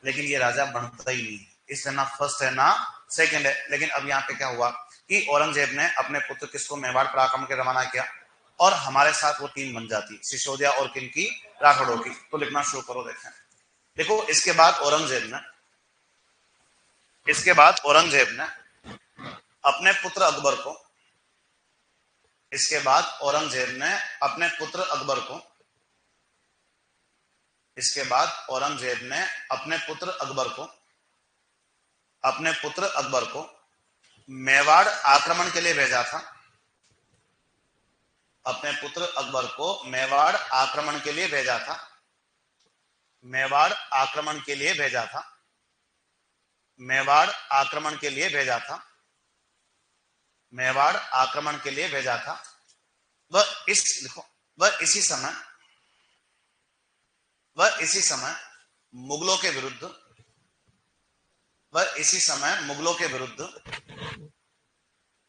लेकिन ये राजा बनता ही नहीं, इसलिए ना फर्स्ट है ना सेकंड है। लेकिन अब यहाँ पे क्या हुआ कि औरंगजेब ने अपने पुत्र किसको मेवाड़ पर आक्रमण के रवाना किया, और हमारे साथ वो टीम बन जाती, सिसोदिया और किनकी, राठौड़ों की। तो लिखना शुरू करो, देखें, देखो इसके बाद औरंगजेब ने, इसके बाद औरंगजेब ने अपने पुत्र अकबर को, इसके बाद औरंगजेब ने अपने पुत्र अकबर को, इसके बाद औरंगजेब ने अपने पुत्र अकबर को, अपने पुत्र अकबर को मेवाड़ आक्रमण के लिए भेजा था, अपने पुत्र अकबर को मेवाड़ आक्रमण के लिए भेजा था, मेवाड़ आक्रमण के लिए भेजा था, मेवाड़ आक्रमण के लिए भेजा था, मेवाड़ आक्रमण के लिए भेजा था। वह इस देखो, वह इसी समय, वह इसी समय मुगलों के विरुद्ध, वह इसी समय मुगलों के विरुद्ध,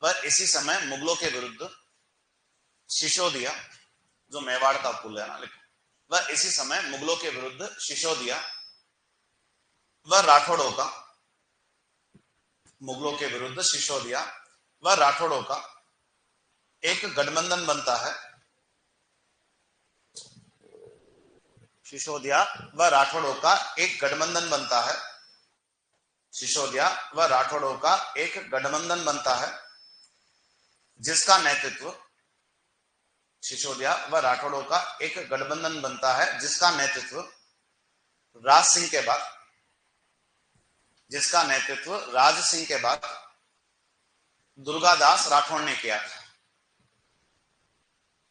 वह इसी समय मुगलों के विरुद्ध सिसोदिया, जो मेवाड़ का कुल है ना, वह इसी समय मुगलों के विरुद्ध सिसोदिया वह राठौड़ों का, मुगलों के विरुद्ध सिसोदिया वह राठौड़ों का एक गठबंधन बनता है, सिसोदिया व राठौड़ों का एक गठबंधन बनता है, सिसोदिया व राठौड़ों का एक गठबंधन बनता है, जिसका नेतृत्व, सिसोदिया व राठौड़ों का एक गठबंधन बनता है जिसका नेतृत्व राज सिंह के बाद, जिसका नेतृत्व राज सिंह के बाद दुर्गादास राठौड़ ने किया था,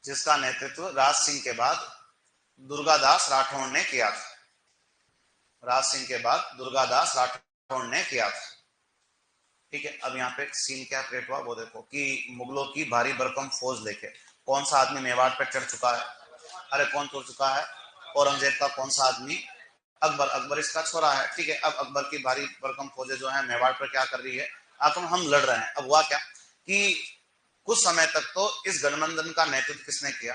जिसका नेतृत्व राज सिंह के बाद दुर्गादास राठौड़ ने किया था, राज सिंह के बाद दुर्गादास राठौड़ ने किया था, ठीक है। अब यहाँ पे सीन क्या क्रिएट हुआ वो देखो कि मुगलों की भारी भरकम फौज लेके कौन सा आदमी मेवाड़ पर चढ़ चुका है, अरे कौन चढ़ चुका है, औरंगजेब का कौन सा आदमी, अकबर, अकबर इसका छोरा है, ठीक है। अब अकबर की भारी भरकम फौजें जो है मेवाड़ पर क्या कर रही है, आक्रमण, हम लड़ रहे हैं। अब हुआ क्या कि कुछ समय तक तो इस गठबंधन का नेतृत्व किसने किया,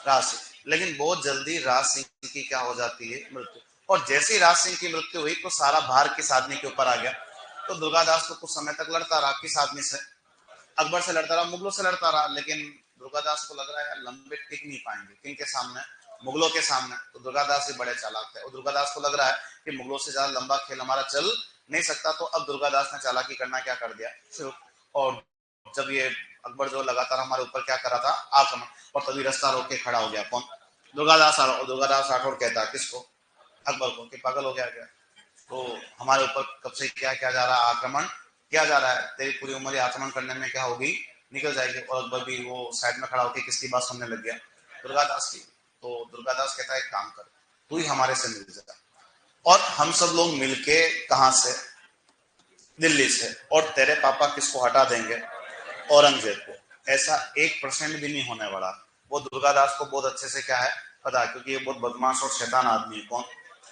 राज सिंह, लेकिन बहुत जल्दी राज सिंह की क्या हो जाती है, मृत्यु। और जैसे ही राज सिंह की मृत्यु हुई तो सारा भार किस आदमी के ऊपर आ गया, तो दुर्गादास तो कुछ समय तक लड़ता रहा, किस आदमी से, अकबर से लड़ता रहा, मुगलों से लड़ता रहा, लेकिन दुर्गादास को लग रहा है लंबे टिक नहीं पाएंगे, किनके सामने, मुगलों के सामने। तो दुर्गादास भी बड़े चालाक थे, और दुर्गादास को लग रहा है कि मुगलों से ज्यादा लंबा खेल हमारा चल नहीं सकता, तो अब दुर्गादास ने चालाकी करना क्या कर दिया शुरू। और जब ये अकबर जो लगातार हमारे ऊपर क्या कर रहा था, आक्रमण, और तभी रास्ता रोक के खड़ा हो गया कौन, दुर्गादास। और दुर्गादास राठौड़ कहता है किसको, अकबर को, कि पागल हो गया क्या, तो हमारे ऊपर कब से क्या किया जा रहा है, आक्रमण किया जा रहा है, तेरी पूरी उम्र आक्रमण करने में क्या होगी, निकल जाएगी। और अकबर भी वो साइड में खड़ा होकर किसकी बात सुनने लग गया, दुर्गादास की। तो दुर्गादास कहता है एक काम कर, तू ही हमारे से मिल जा, और हम सब लोग मिलके कहां से, दिल्ली से, और तेरे पापा किसको हटा देंगे, औरंगजेब को। ऐसा 1% भी नहीं होने वाला। वो दुर्गादास को बहुत अच्छे से क्या है पता है, क्योंकि ये बहुत बदमाश और शैतान आदमी है, कौन,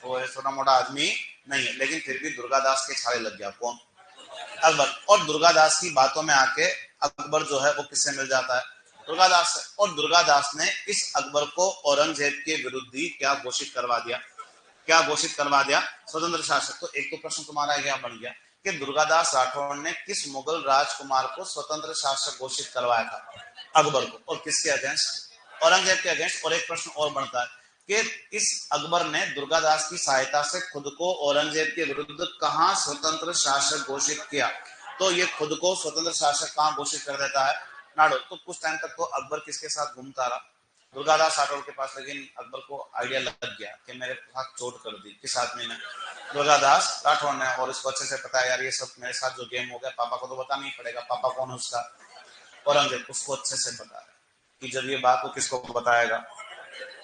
वो छोटा मोटा आदमी नहीं है, लेकिन फिर भी दुर्गादास के छाले लग गया, कौन, अकबर। और दुर्गादास की बातों में आके अकबर जो है वो किससे मिल जाता है, दुर्गादास से। और दुर्गादास ने इस अकबर को औरंगजेब के विरुद्ध ही क्या घोषित करवा दिया, क्या घोषित करवा दिया? स्वतंत्र शासक। तो एक तो प्रश्न तुम्हारा क्या बन गया कि दुर्गादास राठौड़ ने किस मुगल राजकुमार को स्वतंत्र शासक घोषित करवाया था? अकबर को। और किसके अगेंस्ट? औरंगजेब के अगेंस्ट। और एक प्रश्न और बनता है कि इस अकबर ने दुर्गादास की सहायता से खुद को औरंगजेब के विरुद्ध कहां स्वतंत्र शासक घोषित किया? तो ये खुद को स्वतंत्र शासक कहां घोषित कर देता है? नाडोल। तो कुछ टाइम तक तो अकबर किसके साथ घूमता रहा? दुर्गादास राठौड़ के पास। लेकिन अकबर को आइडिया लग गया कि मेरे साथ चोट कर दी। किस आदमी ने? दुर्गादास राठौड़ ने। और इसको अच्छे से पता है यार ये सब मेरे साथ जो गेम हो गया, पापा को तो बताना ही पड़ेगा। पापा कौन है उसका? औरंगजेब। उसको अच्छे से पता है कि जब ये बात को किसको बताएगा,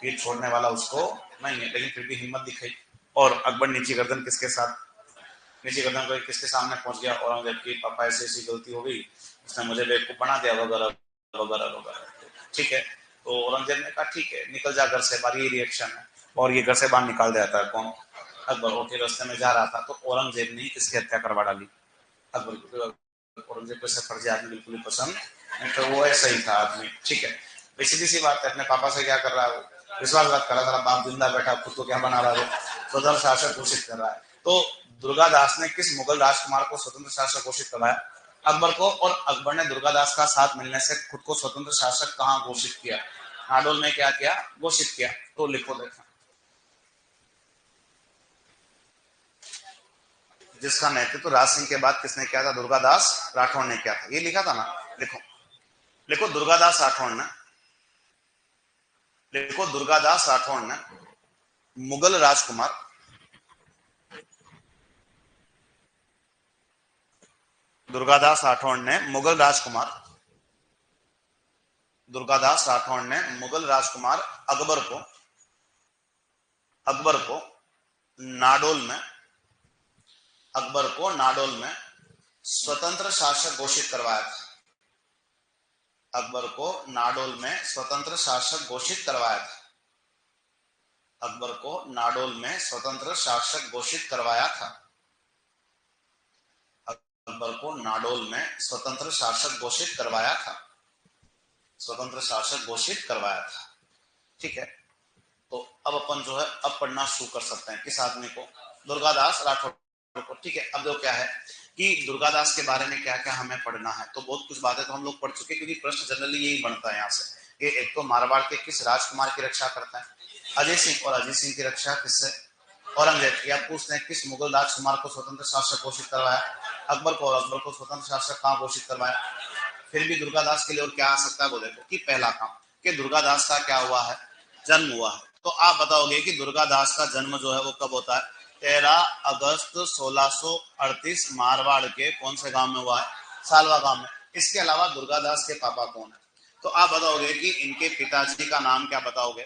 ये छोड़ने वाला उसको नहीं है। लेकिन फिर भी हिम्मत दिखाई और अकबर नीची गर्दन किसके साथ? नीची गर्दन को किसके सामने पहुंच गया? औरंगजेब की। पापा ऐसी ऐसी गलती हो गई, उसने मुझे बेवकूफ बना दिया, वगैरह वगैरह वगैरह। ठीक है। तो औरंगजेब ने कहा ठीक है निकल जा घर से बाहर, ये रिएक्शन है। और ये घर से बाहर निकाल देता है कौन? अकबर। और फिर रास्ते में जा रहा था तो औरंगजेब ने किसकी हत्या करवा डाली? अकबर को। औरंगजेब को ऐसे फर्जी आदमी बिल्कुल ही पसंद नहीं, तो वो ऐसा ही था आदमी। ठीक है। सीधी सी बात है, अपने पापा से क्या कर रहा है? विश्वासघात कर रहा था। बाप जिंदा बैठा, खुद को क्या बना रहा है? स्वतंत्र शासक घोषित कर रहा है। तो दुर्गादास ने किस मुगल राजकुमार को स्वतंत्र शासक घोषित करवाया? अकबर को। और अकबर ने दुर्गादास का साथ मिलने से खुद को स्वतंत्र शासक कहां घोषित किया? नाडोल में क्या किया? घोषित किया। तो लिखो देखा, जिसका नेतृत्व राज सिंह के बाद किसने किया था? दुर्गादास राठौड़ ने किया था। ये लिखा था ना? लिखो लिखो दुर्गादास राठौड़ ने। लिखो दुर्गादास राठौड़ ने मुगल राजकुमार दुर्गादास राठौड़ ने मुगल राजकुमार दुर्गादास राठौड़ ने मुगल राजकुमार अकबर को नाडोल में स्वतंत्र शासक घोषित करवाया था। अकबर को नाडोल में स्वतंत्र शासक घोषित करवाया था। अकबर को नाडोल में स्वतंत्र शासक घोषित करवाया था। अकबर को नाडोल में स्वतंत्र शासक घोषित करवाया था। स्वतंत्र शासक घोषित करवाया था। ठीक है। तो अब अपन जो है अब पढ़ना शुरू कर सकते हैं। किस आदमी को? दुर्गादास राठौड़ को। ठीक है। अब जो क्या है कि दुर्गादास के बारे में क्या क्या हमें पढ़ना है, तो बहुत कुछ बातें तो हम लोग पढ़ चुके, क्योंकि प्रश्न जनरली यही बनता है यहाँ से कि एक तो मारवाड़ के किस राजकुमार की रक्षा करता है? अजय सिंह। और अजय सिंह की रक्षा किससे? औरंगजेब। या पूछते हैं किस मुगल राजकुमार को स्वतंत्र शासक घोषित करवाया? अकबर को। और अकबर को स्वतंत्र शासक कहाँ घोषित करवाया? फिर भी दुर्गादास के लिए और क्या आ सकता है वो देखो कि पहला काम कि दुर्गादास का क्या हुआ है? जन्म हुआ है। तो आप बताओगे कि दुर्गादास का जन्म जो है वो कब होता है? 13 अगस्त 1638 मारवाड़ के कौन से गांव में हुआ है? सालवा गांव में। इसके अलावा दुर्गादास के पापा कौन है? तो आप बताओगे कि इनके पिताजी का नाम क्या बताओगे?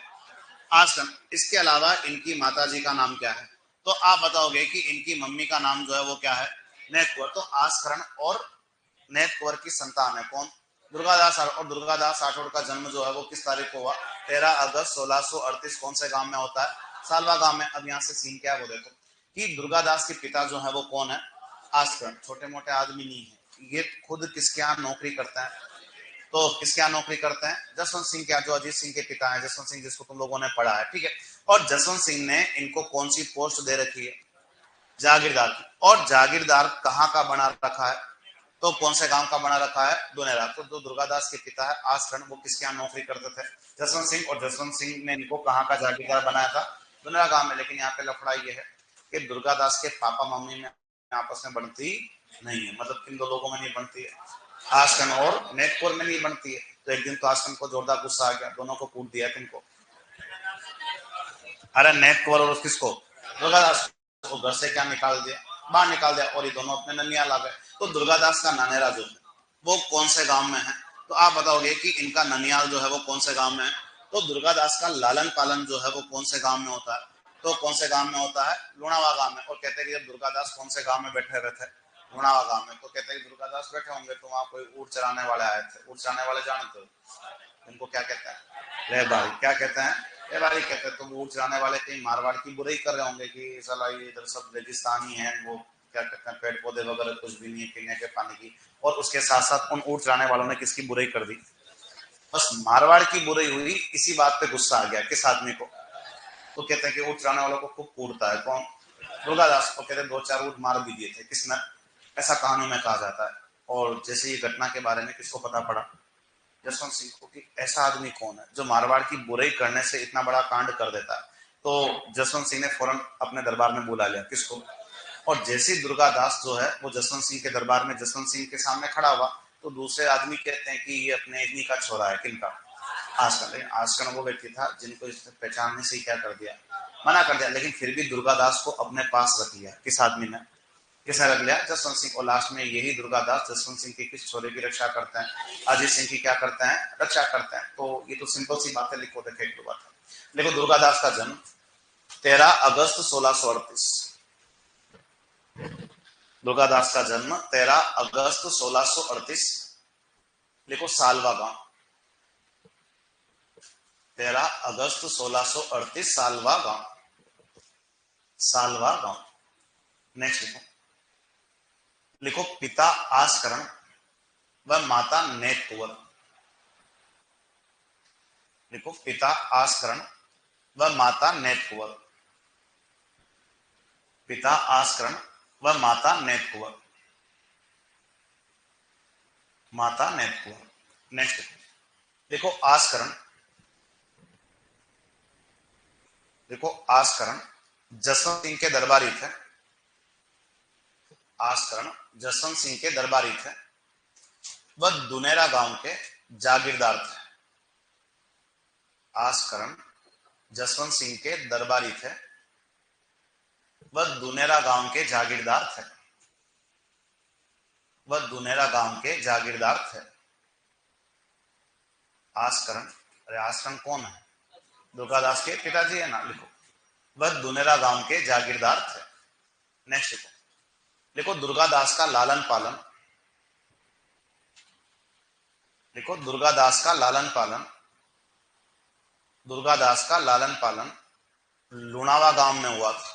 आश्रम। इसके अलावा इनकी माताजी का नाम क्या है? तो आप बताओगे कि इनकी मम्मी का नाम जो है वो क्या है? नेतकुंवर। तो आस्करण और नेतकुंवर की संतान है कौन? दुर्गादास। और दुर्गादास राठौड़ का जन्म जो है वो किस तारीख को हुआ? 13 अगस्त 1638 कौन से गांव में होता है? सालवा गांव में। अब यहाँ से सीन क्या है वो देखो कि दुर्गादास के पिता जो है वो कौन है? आस्करण। छोटे मोटे आदमी नहीं है ये, खुद किसके यहाँ नौकरी करते हैं? तो किसके यहाँ नौकरी करते हैं? जसवंत सिंह के यहाँ, जो अजीत सिंह के पिता हैं, जसवंत सिंह जिसको तुम लोगों ने पढ़ा है। ठीक है। और जसवंत सिंह ने इनको कौन सी पोस्ट दे रखी है? जागीरदार की। और जागीरदार कहाँ का बना रखा है? तो कौन से गांव का बना रखा है? दुनेरा। तो जो दुर्गादास के पिता है आस्करण, वो किसके यहाँ नौकरी करते थे? जसवंत सिंह। और जसवंत सिंह ने इनको कहाँ का जागीरदार बनाया था? दुनेरा गांव में। लेकिन यहाँ पे लफड़ा ये है कि दुर्गादास के पापा मम्मी में आपस में बनती नहीं है। मतलब किन दो लोगों में नहीं बनती है? आस्करण और नेतपुर में नहीं बनती है। तो एक दिन तो आस्करण को जोरदार गुस्सा आ गया, दोनों को कूट दिया। किनको? अरे नेतपुर और किसको? दुर्गादास को घर से क्या निकाल दिया? बाहर निकाल दिया। और ये दोनों अपने ननियाल आ गए। तो दुर्गादास का नानेरा जो है वो कौन से गांव में है? तो आप बताओगे कि इनका ननियाल जो है वो कौन से गांव में है? तो दुर्गादास का लालन पालन जो है वो कौन से गांव में होता है? तो कौन से गांव में होता है? लुणावा गांव में। और कहते हैं कि जब दुर्गादास कौन से गांव में बैठे रहते हैं? लुणावा गांव में। तो कहते हैं कि दुर्गादास बैठे होंगे तो वहां कोई ऊँट चराने वाले आए थे। ऊँट चराने वाले जानते हो इनको क्या कहते हैं? रहबारी। क्या कहते हैं? रहबारी कहते हैं। तो ऊँट चराने वाले कहीं मारवाड़ की बुराई कर रहे होंगे कि साला ये इधर सब रेगिस्तानी है, वो क्या कहते हैं पेड़ पौधे वगैरह कुछ भी नहीं है पीने के पानी की। और उसके साथ साथ उन ऊँट चराने वालों ने किसकी बुराई कर दी? बस मारवाड़ की बुराई हुई। इसी बात पे गुस्सा आ गया किस आदमी को? तो कहते हैं कि ऊँट चढ़ाने वालों को खूब कूटता है। कौन? दुर्गादास को। कहते हैं 2-4 ऊँट मार भी दिए थे। किसने? ऐसा कहानी में कहा जाता है। और जैसे ये घटना के बारे में किसको पता पड़ा? जसवंत सिंह को, कि ऐसा आदमी कौन है जो मारवाड़ की बुराई करने से इतना बड़ा कांड कर देता है। तो जसवंत सिंह ने फौरन अपने दरबार में बुला लिया। किसको? और जैसे दुर्गादास जो है वो जसवंत सिंह के दरबार में जसवंत सिंह के सामने खड़ा हुआ, तो दूसरे आदमी कहते हैं कि ये अपने इन्हीं का छोरा है। किनका? आजकल। लेकिन आजकल वो व्यक्ति था जिनको इसने पहचानने से क्या कर दिया, मना कर दिया। लेकिन फिर भी दुर्गादास को अपने पास रख लिया। किस आदमी ने? किसने रख लिया? जसवंत सिंह। और लास्ट में यही दुर्गादास जसवंत सिंह की किस छोरे की रक्षा करते हैं? अजीत सिंह की क्या करते हैं? रक्षा करते हैं। तो ये तो सिंपल सी बात है। लिखो, देखे एक बात। देखो, दुर्गादास का जन्म 13 अगस्त 1638। दुर्गादास का जन्म 13 अगस्त 1638। लिखो सालवा गांव। 13 अगस्त 1638 सालवा गांव। सालवा गांव। नेक्स्ट लिखो। लिखो पिता आसकरण व माता नेत कुंवर। लिखो पिता आसकरण व माता नेत कुंवर। पिता आसकरण व माता नेत कुंवर। माता नेत कुंवर। नेक्स्ट देखो आसकरण। देखो आसकरण जसवंत सिंह के दरबारी थे। आसकरण जसवंत सिंह के दरबारी थे। वह दुनेरा गांव के जागीरदार थे। आसकरण जसवंत सिंह के दरबारी थे। वह दुनेरा गांव के जागीरदार थे। वह दुनेरा गांव के जागीरदार थे। आसकरण। अरे आसकरण कौन है? दुर्गादास के पिताजी है ना। लिखो वह दुनेरा गांव के जागीरदार थे। नेक्स्ट लिखो। लिखो दुर्गादास का लालन पालन। लिखो दुर्गादास का लालन पालन। दुर्गादास का लालन पालन लुणावा गांव में हुआ था।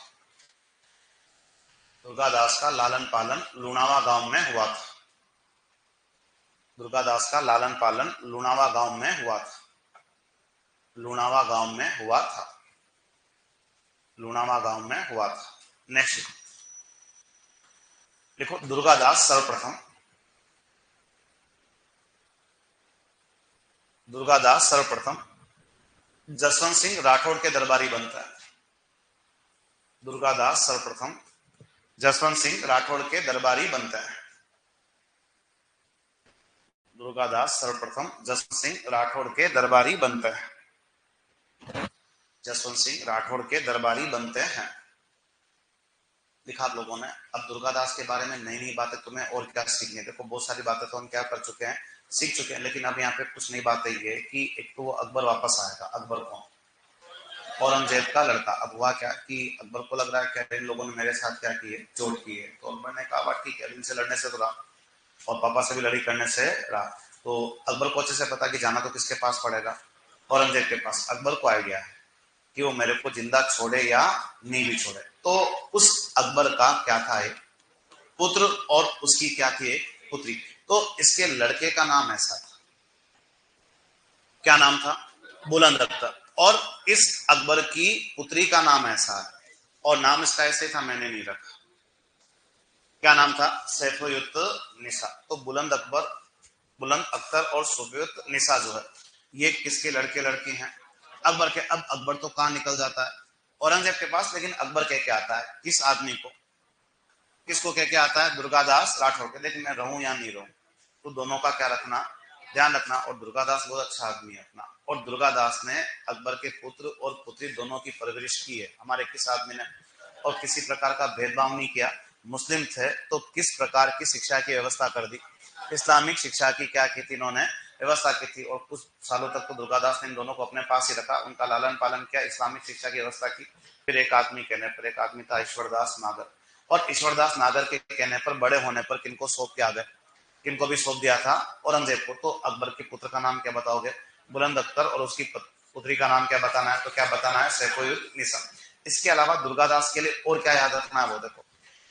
दुर्गादास का लालन पालन लुणावा गांव में हुआ था। दुर्गादास का लालन पालन लुणावा गांव में हुआ था। लुणावा गांव में हुआ था। लुणावा गांव में हुआ था। नेक्स्ट लिखो दुर्गादास सर्वप्रथम। दुर्गादास सर्वप्रथम जसवंत सिंह राठौड़ के दरबारी बनता है। दुर्गादास सर्वप्रथम जसवंत सिंह राठौड़ के दरबारी बनता है। दुर्गादास सर्वप्रथम जसवंत सिंह राठौड़ के दरबारी बनते हैं। जसवंत सिंह राठौड़ के दरबारी बनते हैं। लिखा आप लोगों ने। अब दुर्गादास के बारे में नई नई बातें तुम्हें और क्या सीखनी है। देखो बहुत सारी बातें तो हम क्या कर चुके हैं, सीख चुके हैं। लेकिन अब यहाँ पे कुछ नई बातें ये कि एक तो वो अकबर वापस आएगा। अकबर कौन? औरंगजेब का लड़का। अब हुआ क्या कि अकबर को लग रहा है क्या इन लोगों ने मेरे साथ क्या किए, चोट की है। तो अकबर ने कहा ठीक है, इनसे लड़ने से तो रहा और पापा से भी लड़ी करने से रहा। तो अकबर को अच्छे से पता कि जाना तो किसके पास पड़ेगा, औरंगजेब के पास। अकबर को आइडिया है कि वो मेरे को जिंदा छोड़े या नहीं भी छोड़े। तो उस अकबर का क्या था, एक पुत्र और उसकी क्या थी, एक पुत्री। तो इसके लड़के का नाम ऐसा था, क्या नाम था, बुलंद अख्तर। और इस अकबर की पुत्री का नाम ऐसा है, और नाम इसका ऐसे था, मैंने नहीं रखा। क्या नाम था, सैफुयुत निसा। तो बुलंद अकबर, बुलंद अख्तर और सैफुयुत निसा जो है ये किसके लड़के लड़की हैं, अकबर के। अब अकबर तो कहां निकल जाता है, औरंगजेब के पास। लेकिन अकबर कह के आता है किस आदमी को, किसको कह के आता है, दुर्गादास राठौर के। लेकिन मैं रहूं या नहीं रहूं, तो दोनों का क्या रखना, ध्यान रखना। और दुर्गादास बहुत अच्छा आदमी है अपना। और दुर्गादास ने अकबर के पुत्र और पुत्री दोनों की परवरिश की है, हमारे किस आदमी ने। और किसी प्रकार का भेदभाव नहीं किया। मुस्लिम थे तो किस प्रकार की शिक्षा की व्यवस्था कर दी, इस्लामिक शिक्षा की क्या की थी इन्होंने, व्यवस्था की थी। और कुछ सालों तक तो दुर्गादास ने इन दोनों को अपने पास ही रखा, उनका लालन पालन किया, इस्लामिक शिक्षा की व्यवस्था की। फिर एक आदमी कहने पर, एक आदमी था ईश्वरदास नागर। और ईश्वरदास नागर के कहने पर, बड़े होने पर किनको सौंप के आ गए, किनको भी सौंप दिया था, औरंगजेब को। तो अकबर के पुत्र का नाम क्या बताओगे, बुलंद अख्तर। और उसकी पुत्री का नाम क्या बताना है, तो क्या बताना है, सैफुयुत निसा। इसके अलावा दुर्गादास के लिए और क्या याद रखना है, वो देखो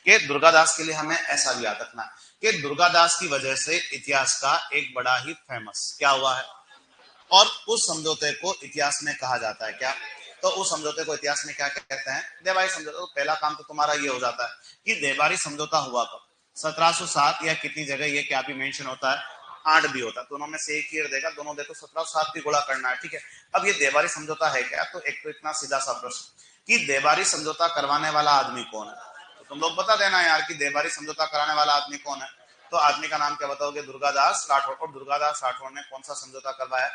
कि दुर्गादास के लिए हमें ऐसा भी याद रखना कि दुर्गादास की वजह से इतिहास का एक बड़ा ही फेमस क्या हुआ है, और उस समझौते को इतिहास में कहा जाता है क्या, तो उस समझौते को इतिहास में क्या कहते हैं? देबारी समझौता। तो पहला काम तो तुम्हारा ये हो जाता है कि देबारी समझौता हुआ कब? 1707 या कितनी जगह ये क्या भी मेंशन होता है? 8 भी होता है। दोनों में से एक ही देगा, दोनों देखो 1707 की गुणा करना है, ठीक है। अब ये देबारी समझौता है क्या? तो एक तो इतना सीधा सा प्रश्न कि देबारी समझौता करवाने वाला आदमी कौन है, तो तुम लोग बता देना यार कि देबारी समझौता कराने वाला आदमी कौन है। तो आदमी का नाम क्या बताओगे? दुर्गादास राठौड़। और दुर्गादास राठौड़ ने कौन सा समझौता करवाया?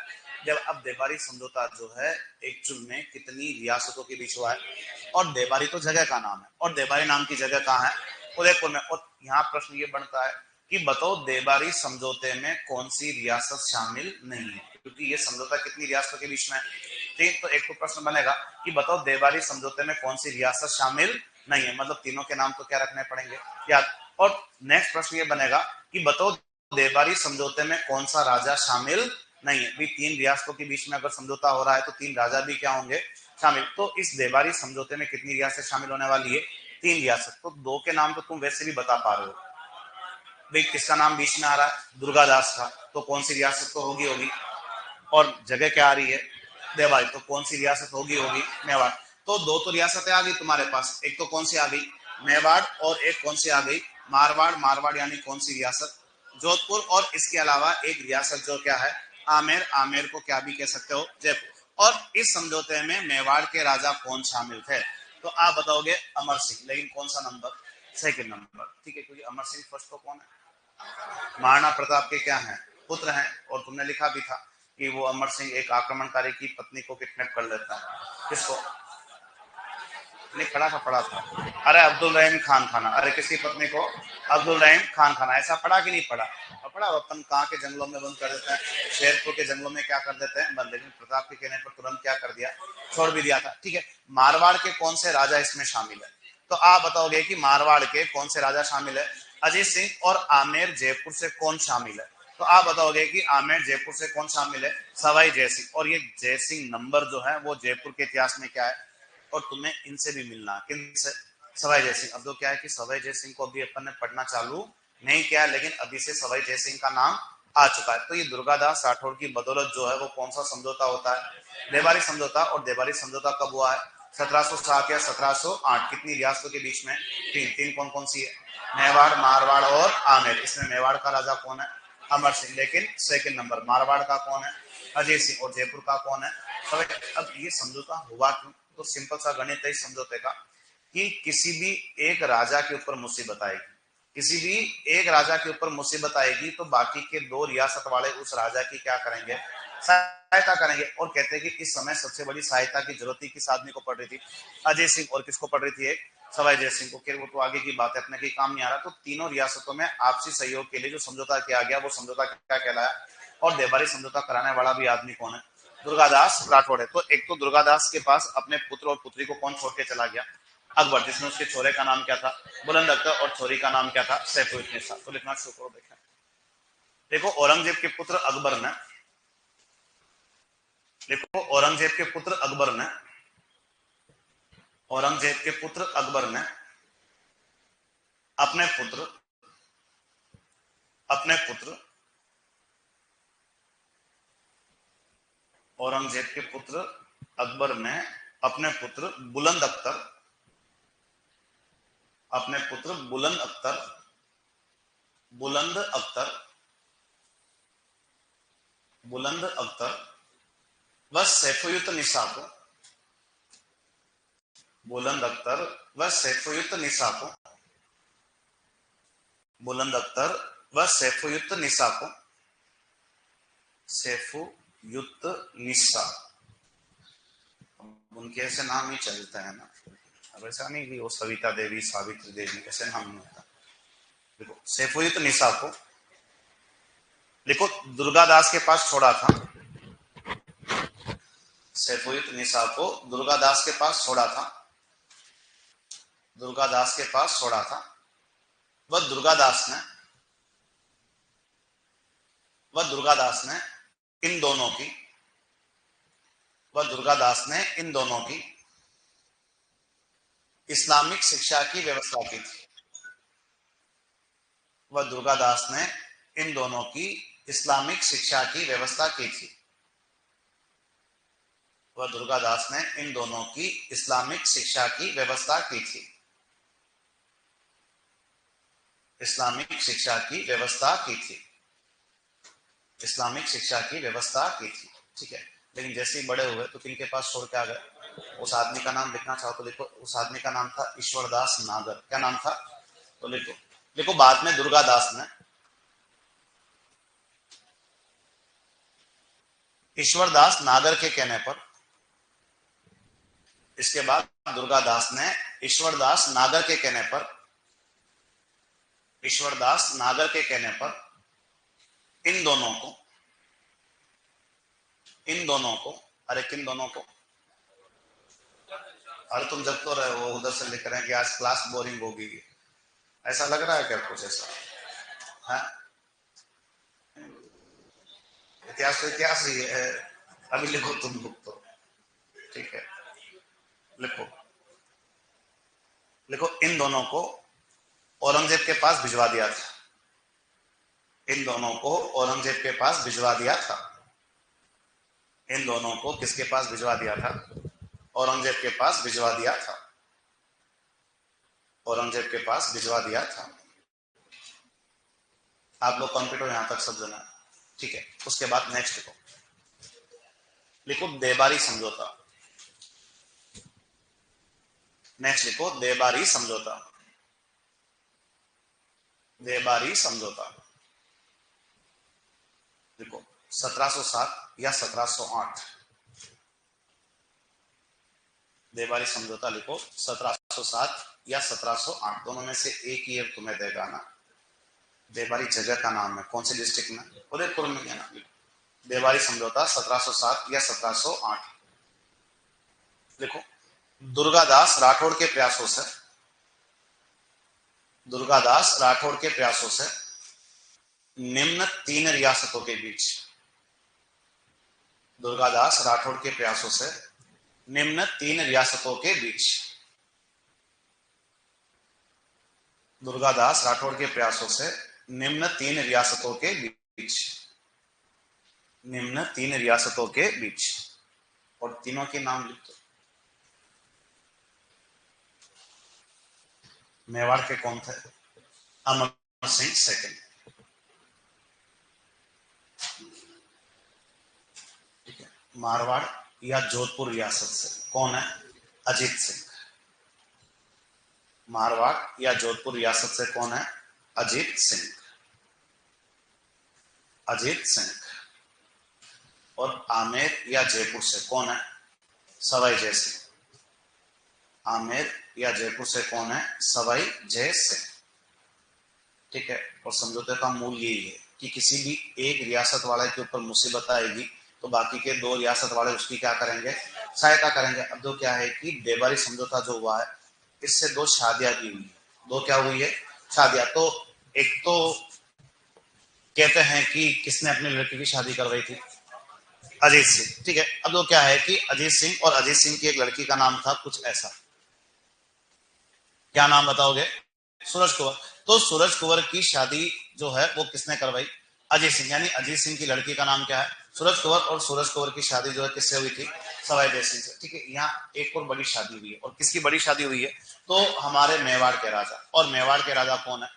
जब अब देबारी समझौता जो है एक्चुअल में कितनी रियासतों के बीच हुआ है, और देबारी तो जगह का नाम है, और देबारी नाम की जगह कहाँ है? उदयपुर में। और यहाँ प्रश्न ये बनता है कि बताओ देबारी समझौते में कौन सी रियासत शामिल नहीं है, क्योंकि ये समझौता कितनी रियासतों के बीच में है। ठीक, तो एक तो प्रश्न बनेगा कि बताओ देबारी समझौते में कौन सी रियासत शामिल नहीं है, मतलब तीनों के नाम तो क्या रखने पड़ेंगे? याद। और नेक्स्ट प्रश्न ये बनेगा कि बताओ देबारी समझौते में कौन सा राजा शामिल नहीं है। भी 3 रियासतों के बीच में अगर समझौता हो रहा है तो 3 राजा भी क्या होंगे? शामिल। तो इस देबारी समझौते में कितनी रियासत शामिल होने वाली है? 3 रियासत। तो 2 के नाम तो तुम वैसे भी बता पा रहे हो। भाई किसका नाम बीच में आ रहा है? दुर्गादास का। तो कौन सी रियासत तो होगी? और जगह क्या आ रही है? देवारी। तो कौन सी रियासत होगी? मेवाड़। तो 2 तो रियासतें आ गई तुम्हारे पास। एक तो कौन सी आ गई? मेवाड़। और एक कौन सी आ गई? मारवाड़। मारवाड़ यानी कौन सी रियासत? जोधपुर। और इसके अलावा एक रियासत जो क्या है? आमेर। आमेर को क्या भी कह सकते हो? जयपुर। और इस समझौते में मेवाड़ के राजा कौन शामिल थे? तो आप बताओगे अमर सिंह। लेकिन कौन सा नंबर? सेकंड नंबर, ठीक है, क्योंकि अमर सिंह फर्स्ट तो कौन है? महाराणा प्रताप के क्या हैं? पुत्र हैं। और तुमने लिखा भी था कि वो अमर सिंह एक आक्रमणकारी की पत्नी को किडनैप कर लेता है। किसको? नहीं पढ़ा था। अरे अब्दुल रहीम खान खाना। अरे किसकी पत्नी को? अब्दुल रहीम खान खाना। ऐसा पढ़ा कि नहीं पढ़ा? और पढ़ा। अपन कहाँ के जंगलों में बंद कर देते हैं? शेरपुर के जंगलों में क्या कर देते हैं? बंद। लेकिन प्रताप के कहने पर तुरंत क्या कर दिया? छोड़ भी दिया था, ठीक है। मारवाड़ के कौन से राजा इसमें शामिल है? तो आप बताओगे कि मारवाड़ के कौन से राजा शामिल है? अजीत सिंह। और आमेर जयपुर से कौन शामिल है? तो आप बताओगे कि आमेर जयपुर से कौन शामिल है? सवाई जयसिंह। और ये जयसिंह नंबर जो है वो जयपुर के इतिहास में क्या है? और तुम्हें इनसे भी मिलना। किन से? सवाई जयसिंह। अब तो क्या है कि सवाई जयसिंह को अभी अपन ने पढ़ना चालू नहीं किया, लेकिन अभी से सवाई जयसिंह का नाम आ चुका है। तो ये दुर्गादास राठौड़ की बदौलत जो है वो कौन सा समझौता होता है? देबारी समझौता। और देबारी समझौता कब हुआ है? 1707 या 1708। कितनी रियासतों के बीच में? 3। 3 कौन कौन सी है? मेवाड़, मारवाड़ और आमेर। इसमें मेवाड़ का राजा कौन है? अमर सिंह। लेकिन सेकंड नंबर मारवाड़ का कौन है? अजय सिंह। और जयपुर का कौन है? अब ये समझौता हुआ क्यों? तो सिंपल सा गणित है इस समझौते का कि किसी भी एक राजा के ऊपर मुसीबत आएगी, किसी भी एक राजा के ऊपर मुसीबत आएगी तो बाकी के 2 रियासत वाले उस राजा की क्या करेंगे? सहायता करेंगे। और कहते हैं कि इस समय सबसे बड़ी सहायता की जरूरत ही किस आदमी को पड़ रही थी? अजय सिंह। और किसको पड़ रही थी? एक सवाई जय सिंह को। वो तो आगे की बात है, अपने की काम नहीं आ रहा। तो तीनों रियासतों में आपसी सहयोग के लिए जो समझौता किया गया वो समझौता क्या कहलाया? और देबारी समझौता कराने वाला भी आदमी कौन है? दुर्गादास राठौड़ है। तो एक तो दुर्गादास के पास अपने पुत्र और पुत्री को कौन छोड़ के चला गया? अकबर, जिसमें उसके छोरे का नाम क्या था? बुलंद अख्तर। और छोरी का नाम क्या था? सैफुद्दीन। तो लिखना शुरू करो। देखो औरंगजेब के पुत्र अकबर ने, देखो औरंगजेब के पुत्र अकबर ने, औरंगजेब के पुत्र अकबर ने अपने पुत्र औरंगजेब के पुत्र अकबर ने अपने पुत्र बुलंद अख्तर, अपने पुत्र बुलंद अख्तर, बुलंद अख्तर, बुलंद अख्तर व सैफुद्दीन निसा को, बुलंद अख्तर व सैफुद्दीन निसा को, बुलंद अख्तर व सैफुद्दीन निसा को, सैफुद्दीन निसा, उनके ऐसे नाम ही चलते हैं ना। अब ऐसा नहीं कि वो सविता देवी, सावित्री देवी, ऐसे नाम नहीं होता। देखो सैफुद्दीन निसा को, देखो दुर्गादास के पास छोड़ा था, सैफुद्दीन निसा को दुर्गादास के पास छोड़ा था, दुर्गादास के पास छोड़ा था। वह दुर्गादास ने, वह दुर्गादास ने इन दोनों की, वह दुर्गादास ने इन दोनों की इस्लामिक शिक्षा की व्यवस्था की थी। वह दुर्गादास ने इन दोनों की इस्लामिक शिक्षा की व्यवस्था की थी। वह दुर्गादास ने इन दोनों की इस्लामिक शिक्षा की व्यवस्था की थी। इस्लामिक शिक्षा की व्यवस्था की थी। इस्लामिक शिक्षा की व्यवस्था की थी। ठीक है, लेकिन जैसे ही बड़े हुए तो किनके पास छोड़ के आ गए? उस आदमी का नाम लिखना चाहो तो लिखो, उस आदमी का नाम था ईश्वरदास नागर। क्या नाम था? तो लिखो। लिखो, बाद में दुर्गादास ने, ईश्वरदास नागर के कहने पर, इसके बाद दुर्गादास ने ईश्वरदास नागर के कहने पर, ईश्वरदास नागर के कहने पर इन दोनों को, इन दोनों को, अरे किन दोनों को? अरे तुम जब तो रहे हो उधर से लिख रहे हैं कि आज क्लास बोरिंग होगी, ऐसा लग रहा है क्या कुछ ऐसा? है इतिहास तो इतिहास ही है। अभी लिखो तुम बुक तो, ठीक है, लिखो। लिखो, इन दोनों को औरंगजेब के पास भिजवा दिया था। इन दोनों को औरंगजेब के पास भिजवा दिया था। इन दोनों को किसके पास भिजवा दिया था? औरंगजेब के पास भिजवा दिया था। औरंगजेब के पास भिजवा दिया था। आप लोग कंप्यूटर यहां तक सब जना, ठीक है। उसके बाद नेक्स्ट लिखो। लिखो देबारी समझौता। नेक्स्ट लिखो देबारी समझौता। देबारी समझौता लिखो 1707 या 1708। देबारी समझौता लिखो 1707 या 1708, दोनों में से एक ईयर तुम्हें देगा ना। देबारी जगह का नाम है, कौन सी डिस्ट्रिक्ट में? उदयपुर में है ना। देबारी समझौता 1707 या 1708 लिखो। दुर्गादास राठौड़ के प्रयासों से, दुर्गादास राठौड़ के प्रयासों से निम्न तीन रियासतों के बीच, दुर्गादास राठौड़ के प्रयासों से निम्न तीन रियासतों के बीच, दुर्गादास राठौड़ के प्रयासों से निम्न तीन रियासतों के बीच, निम्न तीन रियासतों के बीच, और तीनों के नाम लिख दो। मेवाड़ के कौन थे? अमर सिंह सेकंड। ठीक है, मारवाड़ या जोधपुर रियासत से कौन है? अजीत सिंह। मारवाड़ या जोधपुर रियासत से कौन है? अजीत सिंह। अजीत सिंह। और आमेर या जयपुर से कौन है? सवाई जय सिंह। आमेर या जयपुर से कौन है? सवाई जय सिंह। ठीक है, और समझौते का मूल यही है कि किसी भी एक रियासत वाले के ऊपर मुसीबत आएगी तो बाकी के दो रियासत वाले उसकी क्या करेंगे? सहायता करेंगे। अब दो क्या है कि देबारी समझौता जो हुआ है, इससे दो शादियां की हुई है। दो क्या हुई है? शादियां। तो एक तो कहते हैं कि किसने अपनी लड़की की शादी करवाई थी? अजीत सिंह। ठीक है, अब दो क्या है कि अजीत सिंह और अजीत सिंह की एक लड़की का नाम था कुछ ऐसा, क्या नाम बताओगे? सूरज कुंवर। तो सूरज कुंवर की शादी जो है वो किसने करवाई? अजीत सिंह। यानी अजीत सिंह की लड़की का नाम क्या है? सूरज कुंवर। और सूरज कुंवर की शादी जो है किससे हुई थी? सवाई जय सिंह से। ठीक है, यहाँ एक और बड़ी शादी हुई है। और किसकी बड़ी शादी हुई है? तो हमारे मेवाड़ के राजा। और मेवाड़ के राजा कौन है?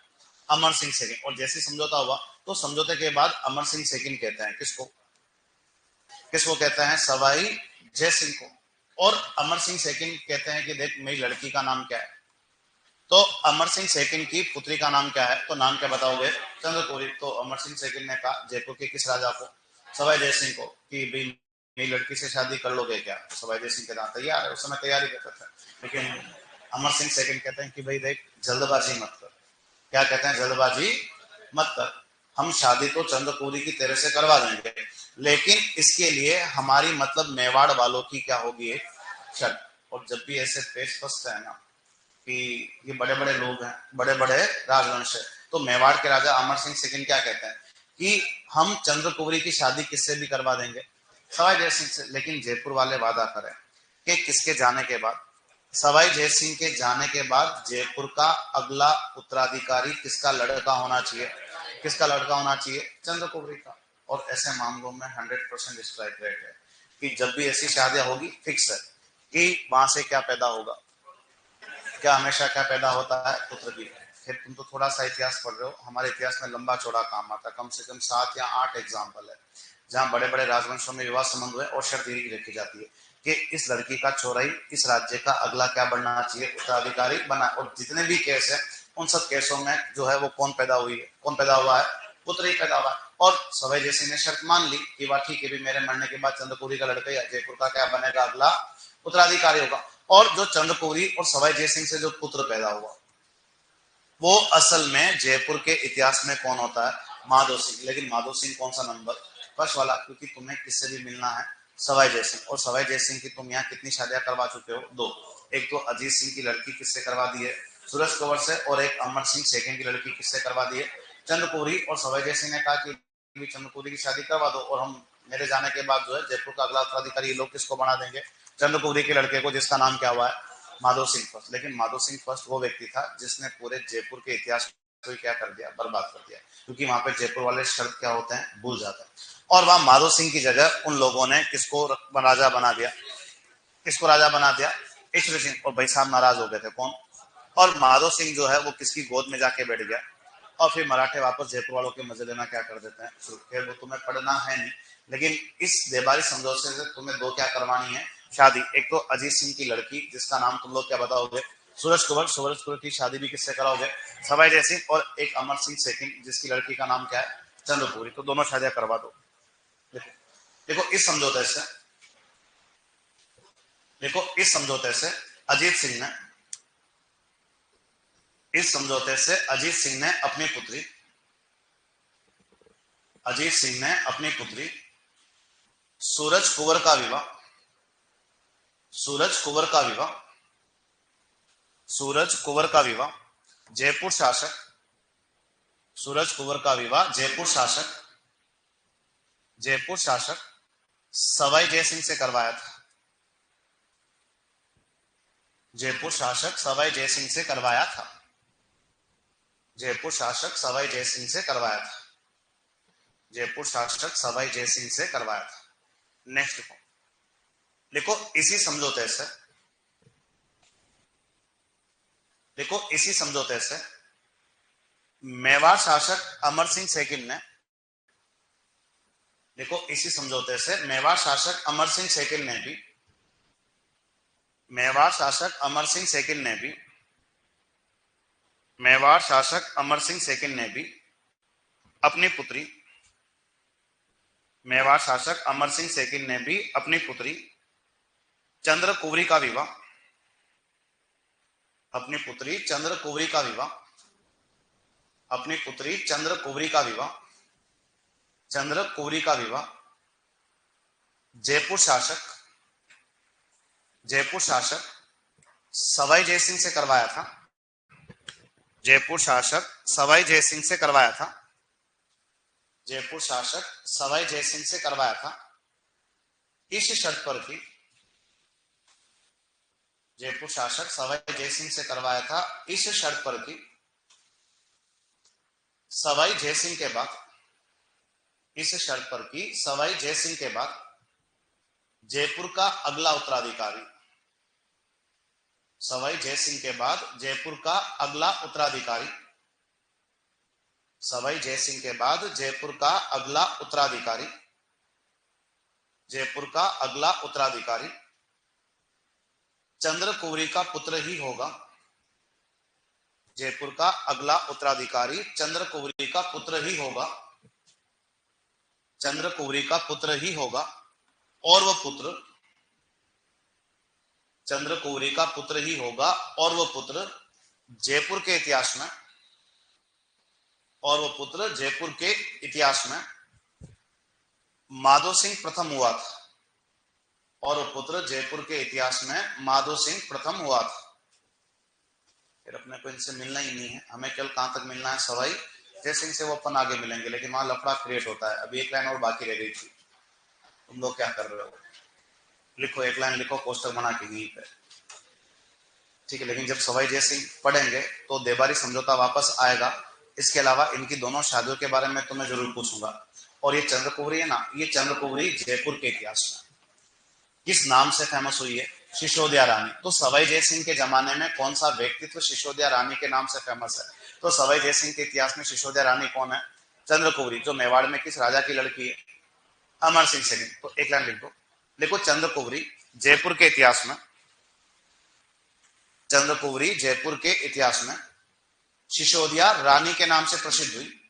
अमर सिंह सेकंड। और जैसे समझौता हुआ तो समझौते के बाद अमर सिंह सेकंड कहते हैं किसको? किसको कहते हैं? सवाई जय सिंह को। और अमर सिंह सेकंड कहते हैं कि देख मेरी लड़की का नाम क्या है? तो अमर सिंह सेकंड की पुत्री का नाम क्या है? तो नाम क्या बताओगे? चंद्रकौरी। तो अमर सिंह सेकंड ने कहा जयपुर के किस राजा को? सवाई जय सिंह को, कि भाई मेरी लड़की से शादी कर लोगे क्या? तो सवाई जय सिंह कहना तैयार है, उस समय तैयारी करते थे। लेकिन अमर सिंह सेकंड कहते हैं कि भाई देख जल्दबाजी मत कर। क्या कहते हैं? जल्दबाजी मत कर। हम शादी तो चंद्रकौरी की तेरे से करवा देंगे, लेकिन इसके लिए हमारी मतलब मेवाड़ वालों की क्या होगी? एक शर्त। और जब भी ऐसे पेश फंसते हैं ना कि ये बड़े बड़े लोग हैं, बड़े बड़े राजवंश है, तो मेवाड़ के राजा अमर सिंह सेकंड क्या कहते हैं कि हम चंद्रकुंवरी की शादी किससे भी करवा देंगे? सवाई जय सिंह से। लेकिन जयपुर वाले वादा करें कि किसके जाने के बाद? सवाई जय सिंह के जाने के बाद जयपुर का अगला उत्तराधिकारी किसका लड़का होना चाहिए? किसका लड़का होना चाहिए? चंद्रकुंवरी का। और ऐसे मामलों में 100% स्ट्राइक रेट है। कि जब भी ऐसी शादियां होगी फिक्स है कि वहां से क्या पैदा होगा, क्या हमेशा क्या पैदा होता है, पुत्र की। फिर तुम तो थोड़ा सा इतिहास पढ़ रहे हो, हमारे इतिहास में लंबा चौड़ा काम आता है, कम से कम 7 या 8 एग्जाम्पल है जहां बड़े बड़े राजवंशों में विवाह संबंध हुए और शर्त यही रखी जाती है कि इस लड़की का चौराई इस राज्य का अगला क्या बनना चाहिए, उत्तराधिकारी बना। और जितने भी केस है उन सब केसों में जो है वो कौन पैदा हुई है, कौन पैदा हुआ है, पुत्र ही पैदा हुआ है। और सवाई जयसिंह ने शर्त मान ली कि वाह ठीक है भी मेरे मरने के बाद चंद्रपुरी का लड़का या जयपुर का क्या बनेगा, अगला उत्तराधिकारी होगा। और जो चंद्रपुरी और सवाई जयसिंह से जो पुत्र पैदा हुआ वो असल में जयपुर के इतिहास में कौन होता है, माधो सिंह। लेकिन माधो सिंह कौन सा नंबर, फर्स्ट वाला, क्योंकि तुम्हें किससे भी मिलना है, सवाई जयसिंह। और सवाई जयसिंह की तुम यहाँ कितनी शादियां करवा चुके हो, 2। एक तो अजीत सिंह की लड़की किससे करवा दी है, सूरज कंवर से, और एक अमर सिंह सेकंड की लड़की किससे करवा दी है, चंद्रपुरी। और सवाई जयसिंह ने कहा कि चंद्रपुरी की शादी करवा दो और हम मेरे जाने के बाद जो है जयपुर का अगला उत्तराधिकारी ये लोग किसको बना देंगे, चंद्रपुरी के लड़के को, जिसका नाम क्या हुआ है, माधो सिंह फर्स्ट। लेकिन माधो सिंह फर्स्ट वो व्यक्ति था जिसने पूरे जयपुर के इतिहास को क्या कर दिया, बर्बाद कर दिया, क्योंकि वहां पे जयपुर वाले शब्द क्या होते हैं, भूल जाते हैं। और वहां माधो सिंह की जगह उन लोगों ने किसको राजा बना दिया, किसको राजा बना दिया, ईश्वर सिंह। और भाई साहब नाराज हो गए थे, कौन, और माधो सिंह जो है वो किसकी गोद में जाके बैठ गया। और फिर मराठे वापस जयपुर वालों के मजे लेना क्या कर देते हैं, फिर वो तुम्हें पढ़ना है नहीं। लेकिन इस देबारी समझौते से तुम्हें 2 क्या करवानी है, शादी। एक तो अजीत सिंह की लड़की जिसका नाम तुम लोग क्या बताओगे, सूरज कुंवर। सूरज कुंवर की शादी भी किससे कराओगे, सवाई जयसिंह। और एक अमर सिंह सेकंड जिसकी लड़की का नाम क्या है, चंद्रपुरी। तो दोनों शादियां करवा दो। देखो देखो इस समझौते से, देखो इस समझौते से अजीत सिंह ने, इस समझौते से अजीत सिंह ने अपनी पुत्री, अजीत सिंह ने अपनी पुत्री सूरज कुंवर का विवाह, सूरज कुंवर का विवाह, सूरज कुंवर का विवाह जयपुर शासक, सूरज कुंवर का विवाह जयपुर शासक, जयपुर शासक सवाई जयसिंह से करवाया था। जयपुर शासक सवाई जयसिंह से करवाया था, जयपुर शासक सवाई जयसिंह से करवाया था, जयपुर शासक सवाई जयसिंह से करवाया था। नेक्स्ट देखो इसी समझौते से, देखो इसी समझौते से मेवाड़ शासक अमर सिंह सेकंड ने, देखो इसी समझौते से मेवाड़ शासक अमर सिंह सेकंड ने भी, मेवाड़ शासक अमर सिंह सेकंड ने भी, मेवाड़ शासक अमर सिंह सेकंड ने भी अपनी पुत्री, मेवाड़ शासक अमर सिंह सेकंड ने भी अपनी पुत्री चंद्रकुंवरी का विवाह, अपनी पुत्री चंद्रकुंवरी का विवाह, अपनी पुत्री चंद्रकुंवरी का विवाह, चंद्रकुंवरी का विवाह जयपुर शासक, जयपुर शासक सवाई जयसिंह से करवाया था, जयपुर शासक सवाई जयसिंह से करवाया था, जयपुर शासक सवाई जयसिंह से करवाया था। इस शर्त पर कि जयपुर शासक सवाई जयसिंह से करवाया था, इस शर्त पर कि सवाई जयसिंह के बाद, इस शर्त पर कि सवाई जयसिंह के बाद जयपुर का अगला उत्तराधिकारी, सवाई जयसिंह के बाद जयपुर का अगला उत्तराधिकारी, सवाई जयसिंह के बाद जयपुर का अगला उत्तराधिकारी, जयपुर का अगला उत्तराधिकारी चंद्रकुंवरी का पुत्र ही होगा, जयपुर का अगला उत्तराधिकारी चंद्रकुंवरी का पुत्र ही होगा, चंद्रकुंवरी का पुत्र ही होगा। और वह पुत्र चंद्रकुंवरी का पुत्र ही होगा, और वह पुत्र जयपुर के इतिहास में, और वह पुत्र जयपुर के इतिहास में माधो सिंह प्रथम हुआ था, और वह पुत्र जयपुर के इतिहास में माधो सिंह प्रथम हुआ था। फिर अपने को इनसे मिलना ही नहीं है, हमें केवल कहां तक मिलना है, सवाई जयसिंह से वो अपन आगे मिलेंगे, लेकिन वहां लफड़ा क्रिएट होता है। अभी एक लाइन और बाकी रह गई थी, तुम लोग क्या कर रहे हो, लिखो, एक लाइन लिखो पोस्टर बना के यहीं पे, ठीक है। लेकिन जब सवाई जयसिंह पढ़ेंगे तो देबारी समझौता वापस आएगा। इसके अलावा इनकी दोनों शादियों के बारे में तो मैं जरूर पूछूंगा। और ये चंद्रकुंवरी है ना, ये चंद्रकुंवरी जयपुर के इतिहास में, किस नाम से फेमस हुई है? सिसोदिया रानी। तो सवाई जय सिंह के जमाने में कौन सा व्यक्तित्व सिसोदिया रानी के नाम से फेमस है? तो सवाई जय सिंह के इतिहास में सिसोदिया रानी कौन है? चंद्रकुवरी, जो मेवाड़ में किस राजा की लड़की है? अमर सिंह सेकंड। तो एक लाइन लिख दो, देखो चंद्रकुवरी जयपुर के इतिहास में, चंद्रकुवरी जयपुर के इतिहास में सिसोदिया रानी के नाम से प्रसिद्ध हुई।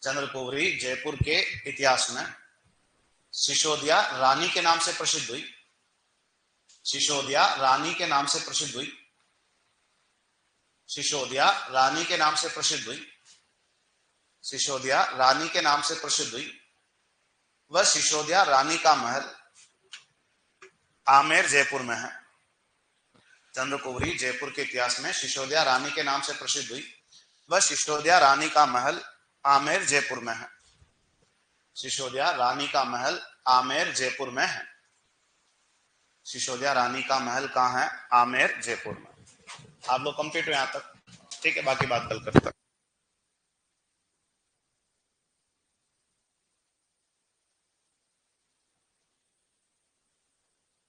चंद्रकुवरी जयपुर के इतिहास में सिसोदिया रानी के नाम से प्रसिद्ध हुई। सिसोदिया रानी के नाम से प्रसिद्ध हुई। सिसोदिया रानी के नाम से प्रसिद्ध हुई। सिसोदिया रानी के नाम से प्रसिद्ध हुई। वह सिसोदिया रानी का महल आमेर जयपुर में है। चंद्रकुवरी जयपुर के इतिहास में सिसोदिया रानी के नाम से प्रसिद्ध हुई। वह सिसोदिया रानी का महल आमेर जयपुर में है। सिसोदिया रानी का महल आमेर जयपुर में है। सिसोदिया रानी का महल कहाँ है? आमेर जयपुर में। आप लोग कंप्लीट हो यहां तक? ठीक है, बाकी बात कल करते हैं।